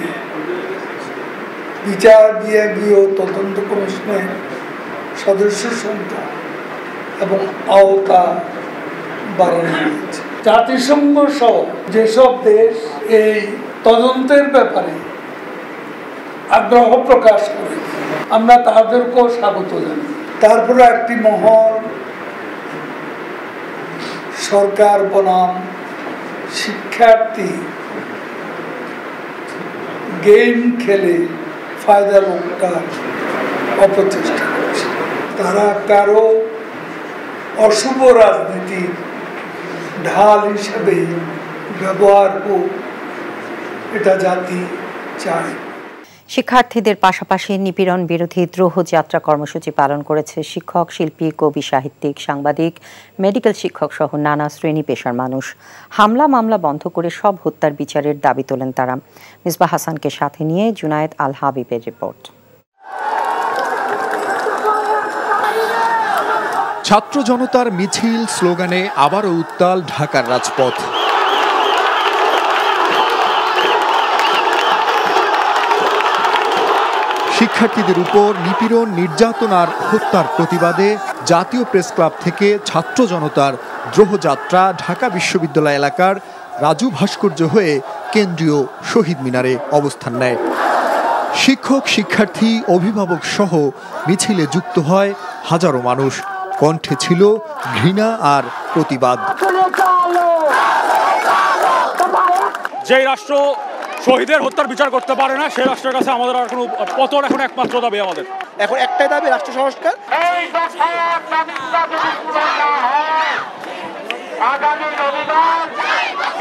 বিচার বিভাগীয় তদন্ত কমিশনের সদস্য সংখ্যা এবং আওতা বাড়ানো হয়েছে। জাতিসংঘ সহ যেসব দেশ এই তদন্তের ব্যাপারে আগ্রহ প্রকাশ করে আমরা তাদেরকেও স্বাগত জানাই। তারপরে একটি মহল সরকার বনাম শিক্ষার্থী গেম খেলে ফায়দা লোকটার অপচেষ্টা করছে। তারা কারো অশুভ রাজনীতির ঢাল হিসেবে ব্যবহার হোক, এটা জাতি চায়। শিক্ষার্থীদের পাশাপাশি নিপীড়ন বিরোধী দ্রোহ যাত্রা কর্মসূচি পালন করেছে শিক্ষক, শিল্পী, কবি, সাহিত্যিক, সাংবাদিক, মেডিকেল শিক্ষক সহ নানা শ্রেণী পেশার মানুষ। হামলা মামলা বন্ধ করে সব হত্যার বিচারের দাবি তোলেন তারা। মিসবাহ হাসানকে সাথে নিয়ে জুনায়েদ আল হাবিবের রিপোর্ট। ছাত্র জনতার মিছিল, স্লোগানে আবারও উত্তাল ঢাকার রাজপথ। শিক্ষার্থীদের উপর নিপীড়ন, নির্যাতন আর হত্যার প্রতিবাদে জাতীয় প্রেস ক্লাব থেকে ছাত্র জনতার দ্রোহযাত্রা ঢাকা বিশ্ববিদ্যালয় এলাকার রাজু ভাস্কর্য হয়ে কেন্দ্রীয় শহীদ মিনারে অবস্থান নেয়। শিক্ষক, শিক্ষার্থী, অভিভাবক সহ মিছিলে যুক্ত হয় হাজারো মানুষ। কণ্ঠে ছিল ঘৃণা আর প্রতিবাদ। যে রাষ্ট্র শহীদের হত্যার বিচার করতে পারে না, সেই রাষ্ট্রের কাছে আমাদের আর কোনো পতন এখন একমাত্র দাবি আমাদের। এখন একটাই দাবি, রাষ্ট্র সংস্কার। আগামী রবিবার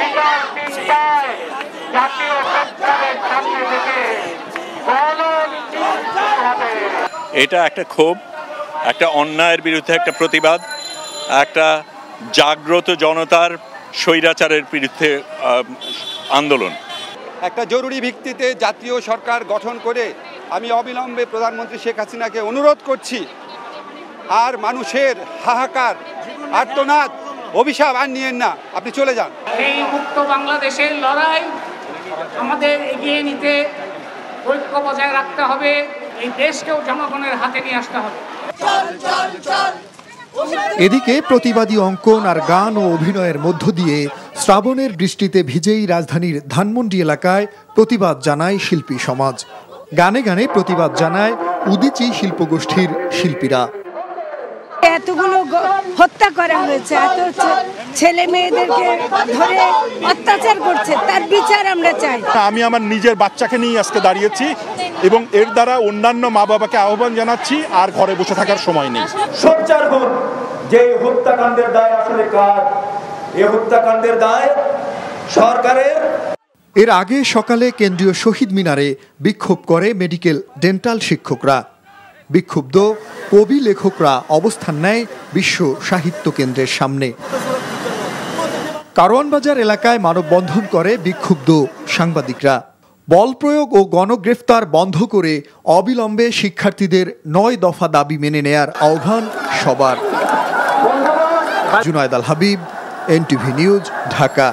বিকাল ৩টায় জাতীয় প্রেসক্লাবের সামনে থেকে এটা একটা ক্ষোভ, একটা অন্যায়ের বিরুদ্ধে একটা প্রতিবাদ, একটা জাগ্রত জনতার স্বৈরাচারের বিরুদ্ধে আন্দোলন। একটা জরুরি ভিত্তিতে জাতীয় সরকার গঠন করে আমি অবিলম্বে প্রধানমন্ত্রী শেখ হাসিনাকে অনুরোধ করছি, আর মানুষের হাহাকার, আর্তনাদ, অভিশাপ আর নিয়েন না, আপনি চলে যান। এই মুক্ত বাংলাদেশের লড়াই আমাদের এগিয়ে নিতে ঐক্য বজায় রাখতে হবে, এই দেশকেও জনগণের হাতে নিয়ে আসতে হবে। এদিকে প্রতিবাদী অঙ্কন আর গান ও অভিনয়ের মধ্য দিয়ে শ্রাবণের বৃষ্টিতে ভিজেই রাজধানীর ধানমন্ডি এলাকায় প্রতিবাদ জানায় শিল্পী সমাজ। গানে গানে প্রতিবাদ জানায় উদীচী শিল্পগোষ্ঠীর শিল্পীরা। এতগুলো হত্যা করা হয়েছে, এত ছেলে মেয়েদেরকে ধরে অত্যাচার করছে, তার বিচার আমরা চাই। আমি আমার নিজের বাচ্চাকে নিয়ে আজকে দাঁড়িয়েছি এবং এর দ্বারা অন্যান্য মা বাবাকে আহ্বান জানাচ্ছি, আর ঘরে বসে থাকার সময় নেই। সোচ্চার হন, যে হত্যাকাণ্ডের দায় আসলে কার? এই হত্যাকাণ্ডের দায় সরকারের। এর আগে সকালে কেন্দ্রীয় শহীদ মিনারে বিক্ষোভ করে মেডিকেল ডেন্টাল শিক্ষকরা। বিক্ষুব্ধ কবি লেখকরা অবস্থান নেয় বিশ্ব সাহিত্য কেন্দ্রের সামনে। কারওয়ানবাজার এলাকায় মানববন্ধন করে বিক্ষুব্ধ সাংবাদিকরা। বল প্রয়োগ ও গণগ্রেফতার বন্ধ করে অবিলম্বে শিক্ষার্থীদের ৯ দফা দাবি মেনে নেয়ার আহ্বান সবার। জুনায়েদ আল হাবিব, এনটিভি নিউজ, ঢাকা।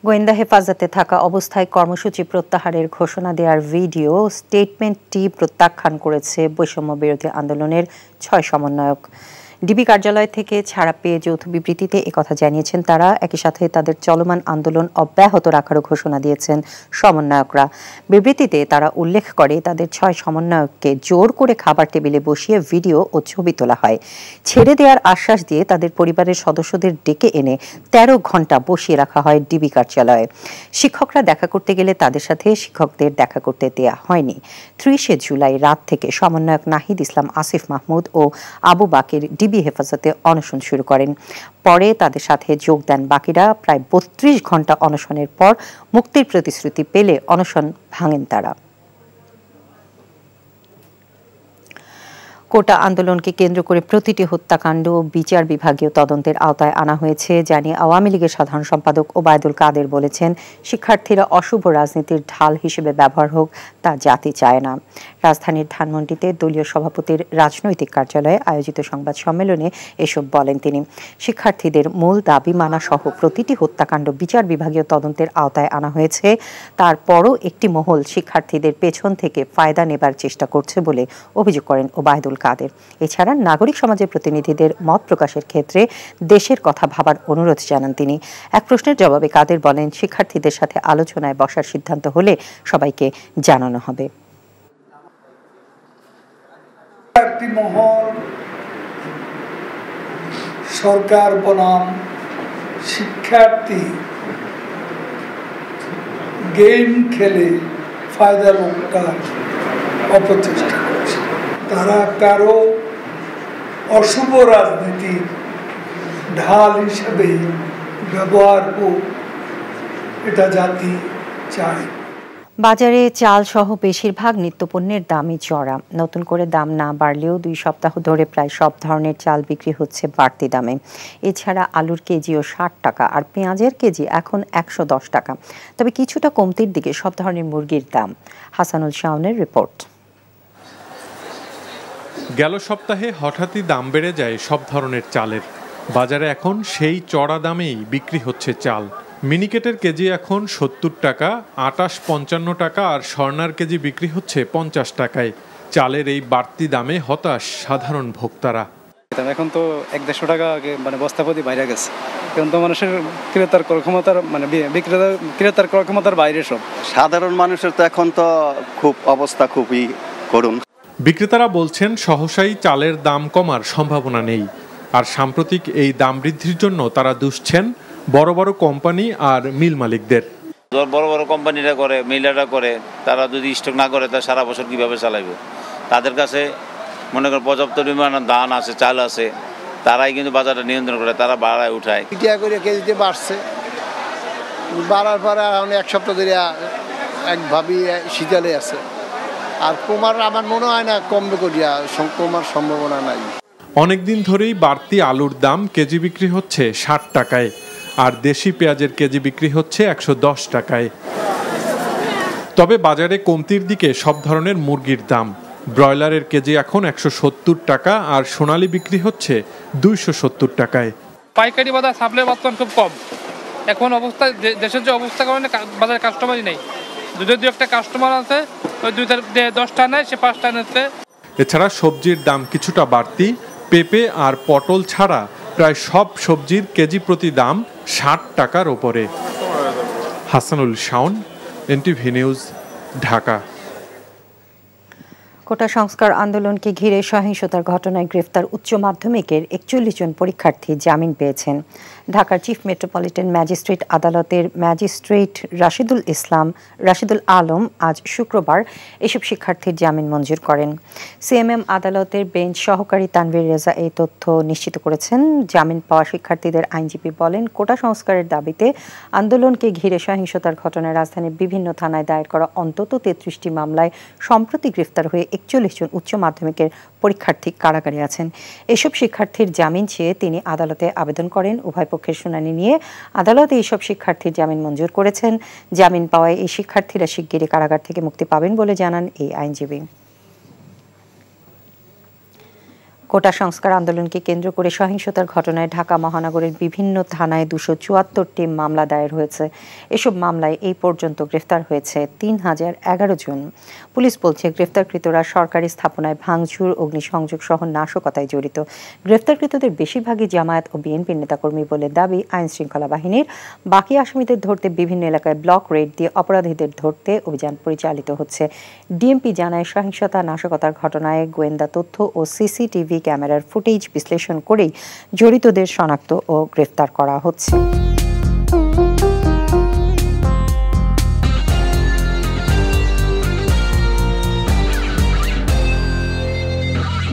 গোয়েন্দা হেফাজতে থাকা অবস্থায় কর্মসূচি প্রত্যাহারের ঘোষণা দেওয়ার ভিডিও স্টেটমেন্টটি প্রত্যাখ্যান করেছে বৈষম্য বিরোধী আন্দোলনের ৬ সমন্বয়ক। ডিবি কার্যালয় থেকে ছাড়া পেয়ে যৌথ বিবৃতিতে একথা জানিয়েছেন তারা। একই সাথে তাদের চলমান আন্দোলন অব্যাহত রাখারও ঘোষণা দিয়েছেন সমন্বয়করা। বিবৃতিতে তারা উল্লেখ করে তাদের ৬ সমন্বয়ককে জোর করে খাবার টেবিলে বসিয়ে ভিডিও ও ছবি তোলা হয়। ছেড়ে দেওয়ার আশ্বাস দিয়ে তাদের পরিবারের সদস্যদের ডেকে এনে ১৩ ঘণ্টা বসিয়ে রাখা হয় ডিবি কার্যালয়ে। শিক্ষকরা দেখা করতে গেলে তাদের সাথে শিক্ষকদের দেখা করতে দেয়া হয়নি। ৩০ জুলাই রাত থেকে সমন্বয়ক নাহিদ ইসলাম, আসিফ মাহমুদ ও আবু বাকির ডিবি হেফাজতে অনশন শুরু করেন। পরে তাদের সাথে যোগ দেন বাকিরা। প্রায় ৩২ ঘণ্টা অনশনের পর মুক্তির প্রতিশ্রুতি পেলে অনশন ভাঙেন তারা। কোটা আন্দোলনকে কেন্দ্র করে প্রতিটি হত্যাকাণ্ড বিচার বিভাগীয় তদন্তের আওতায় আনা হয়েছে জানিয়ে আওয়ামী লীগের সাধারণ সম্পাদক ওবায়দুল কাদের বলেছেন, শিক্ষার্থীরা অশুভ রাজনীতির ঢাল হিসেবে ব্যবহার হোক তা জাতি চায় না। রাজধানীর ধানমন্ডিতে দলীয় সভাপতির রাজনৈতিক কার্যালয়ে আয়োজিত সংবাদ সম্মেলনে এসব বলেন তিনি। শিক্ষার্থীদের মূল দাবি মানা সহ প্রতিটি হত্যাকাণ্ড বিচার বিভাগীয় তদন্তের আওতায় আনা হয়েছে। তারপরও একটি মহল শিক্ষার্থীদের পেছন থেকে ফায়দা নেবার চেষ্টা করছে বলে অভিযোগ করেন ওবায়দুল কাদের। এছাড়া নাগরিক সমাজের প্রতিনিধিদের মত প্রকাশের ক্ষেত্রে দেশের কথা ভাবার অনুরোধ জানান তিনি। এক প্রশ্নের জবাবে কাদের বলেন, শিক্ষার্থীদের সাথে আলোচনায় বসার সিদ্ধান্ত হলে সবাইকে জানানো হবে। একটি মহল সরকার বনাম শিক্ষার্থী গেম খেলে ফায়দা লোকটার অপচেষ্টা করছে। তারা কারো অশুভ রাজনীতির ঢাল হিসেবে ব্যবহার হোক, এটা জাতি চায়। বাজারে চাল সহ বেশিরভাগ নিত্যপণ্যের দামই চড়া। নতুন করে দাম না বাড়লেও 2 সপ্তাহ ধরে প্রায় সব ধরনের চাল বিক্রি হচ্ছে বাড়তি দামে। এছাড়া আলুর কেজিও 60 টাকা আর পেঁয়াজের কেজি এখন 110 টাকা। তবে কিছুটা কমতির দিকে সব ধরনের মুরগির দাম। হাসানুল শাওনের রিপোর্ট। গেল সপ্তাহে হঠাৎই দাম বেড়ে যায় সব ধরনের চালের। বাজারে এখন সেই চড়া দামেই বিক্রি হচ্ছে চাল। মিনিকেটের কেজি এখন ৭০ টাকা, আটাশ ৫৫ টাকা আর স্বর্ণার কেজি বিক্রি হচ্ছে ৫০ টাকায়। চালের এই বাড়তি দামে হতাশ সাধারণ ভোক্তারা। এখন তো ১-১৫০ টাকা মানে বস্তা প্রতি বাইরে গেছে। এখন তো মানুষের ক্রেতার ক্রয় ক্ষমতার মানে ক্রেতার ক্রয় ক্ষমতার বাইরে সব। সাধারণ মানুষের তো এখন তো খুব অবস্থা খুবই করুণ। বিক্রেতারা বলছেন সহসাই চালের দাম কমার সম্ভাবনা নেই। আর সাম্প্রতিক এই দাম বৃদ্ধির জন্য তারা দুষছেন বড় বড় কোম্পানি আর মিল মালিকদের। বড় বড় কোম্পানিরা করে, মিলাররা করে, তারা যদি স্টক না করে তা সারা বছর কিভাবে চালাবে? তাদের কাছে মনে করেন পর্যাপ্ত পরিমাণ ধান আছে, চাল আছে, তারাই কিন্তু বাজারটা নিয়ন্ত্রণ করে, তারা বাড়ায় উঠায়। টিয়া করে কেজিতে বাড়ছে, বাড়ার পরে এখন এক সপ্তাহ ধরে একভাবেই শীতলে আছে। আর কমার আমার মনে হয় না কমবে করিয়া, কমার সম্ভাবনা নাই। অনেকদিন ধরেই বাড়তি আলুর দাম কেজি বিক্রি হচ্ছে ৬০ টাকায়, আর দেশি পেঁয়াজের কেজি বিক্রি হচ্ছে ১১০ টাকায়। তবে বাজারে কমতির দিকে সব ধরনের মুরগির দাম। ব্রয়লারের কেজি এখন ১৭০ টাকা আর সোনালী বিক্রি হচ্ছে ২৭০ টাকায়। পাইকারি বাজার সাপ্লাই বর্তমান খুব কম। এখন অবস্থা দেশের যে অবস্থা কারণে বাজারে কাস্টমারই নেই। যদি একটা কাস্টমার আছে ওই 10টা নেয়, সে 5টা নিচ্ছে। এছাড়া সবজির দাম কিছুটা বাড়তি। পেঁপে আর পটল ছাড়া প্রায় সব সবজির কেজি প্রতি দাম ৬০ টাকার ওপরে। Hasanul Shaon, NTV news, Dhaka. Quota সংস্কার আন্দোলনকে ঘিরে সহিংসতার ঘটনায় গ্রেফতার উচ্চ মাধ্যমিকের ৪১ জন পরীক্ষার্থী জামিন পেয়েছেন। ঢাকার চিফ মেট্রোপলিটন ম্যাজিস্ট্রেট আদালতের ম্যাজিস্ট্রেট রাশিদুল আলম আজ শুক্রবার এসব শিক্ষার্থীর জামিন মঞ্জুর করেন। সিএমএম আদালতের বেঞ্চ সহকারী তানভীর রেজা এই তথ্য নিশ্চিত করেছেন। জামিন পাওয়া শিক্ষার্থীদের আইনজীবী বলেন, কোটা সংস্কারের দাবিতে আন্দোলনকে ঘিরে সহিংসতার ঘটনায় রাজধানীর বিভিন্ন থানায় দায়ের করা অন্তত ৩৩টি মামলায় সম্প্রতি গ্রেফতার হয়ে ৪১ জন উচ্চ মাধ্যমিকের পরীক্ষার্থী কারাগারে আছেন। এসব শিক্ষার্থীর জামিন চেয়ে তিনি আদালতে আবেদন করেন। উভয় পক্ষের শুনানি নিয়ে আদালত এইসব শিক্ষার্থীর জামিন মঞ্জুর করেছেন। জামিন পাওয়ায় এই শিক্ষার্থীরা শিগগিরই কারাগার থেকে মুক্তি পাবেন বলে জানান এই আইনজীবী। কোটা সংস্কার আন্দোলনকে কেন্দ্র করে সহিংসতার ঘটনায় ঢাকা মহানগরের বিভিন্ন থানায় ২৭৪টি মামলা দায়ের হয়েছে। এসব মামলায় এই পর্যন্ত গ্রেফতার হয়েছে ৩০১১ জন। পুলিশ বলছে, গ্রেফতারকৃতরা সরকারি স্থাপনায় ভাঙচুর, অগ্নিসংযোগ সহ নাশকতায় জড়িত। গ্রেফতারকৃতদের বেশিরভাগই জামায়াত ও বিএনপির নেতাকর্মী বলে দাবি আইন শৃঙ্খলা বাহিনীর। বাকি আসামিদের ধরতে বিভিন্ন এলাকায় ব্লক রেড দিয়ে অপরাধীদের ধরতে অভিযান পরিচালিত হচ্ছে। ডিএমপি জানায়, সহিংসতা, নাশকতার ঘটনায় গোয়েন্দা তথ্য ও সিসিটিভি ক্যামেরার ফুটেজ বিশ্লেষণ করেই জড়িতদের শনাক্ত ও গ্রেফতার করা হচ্ছে।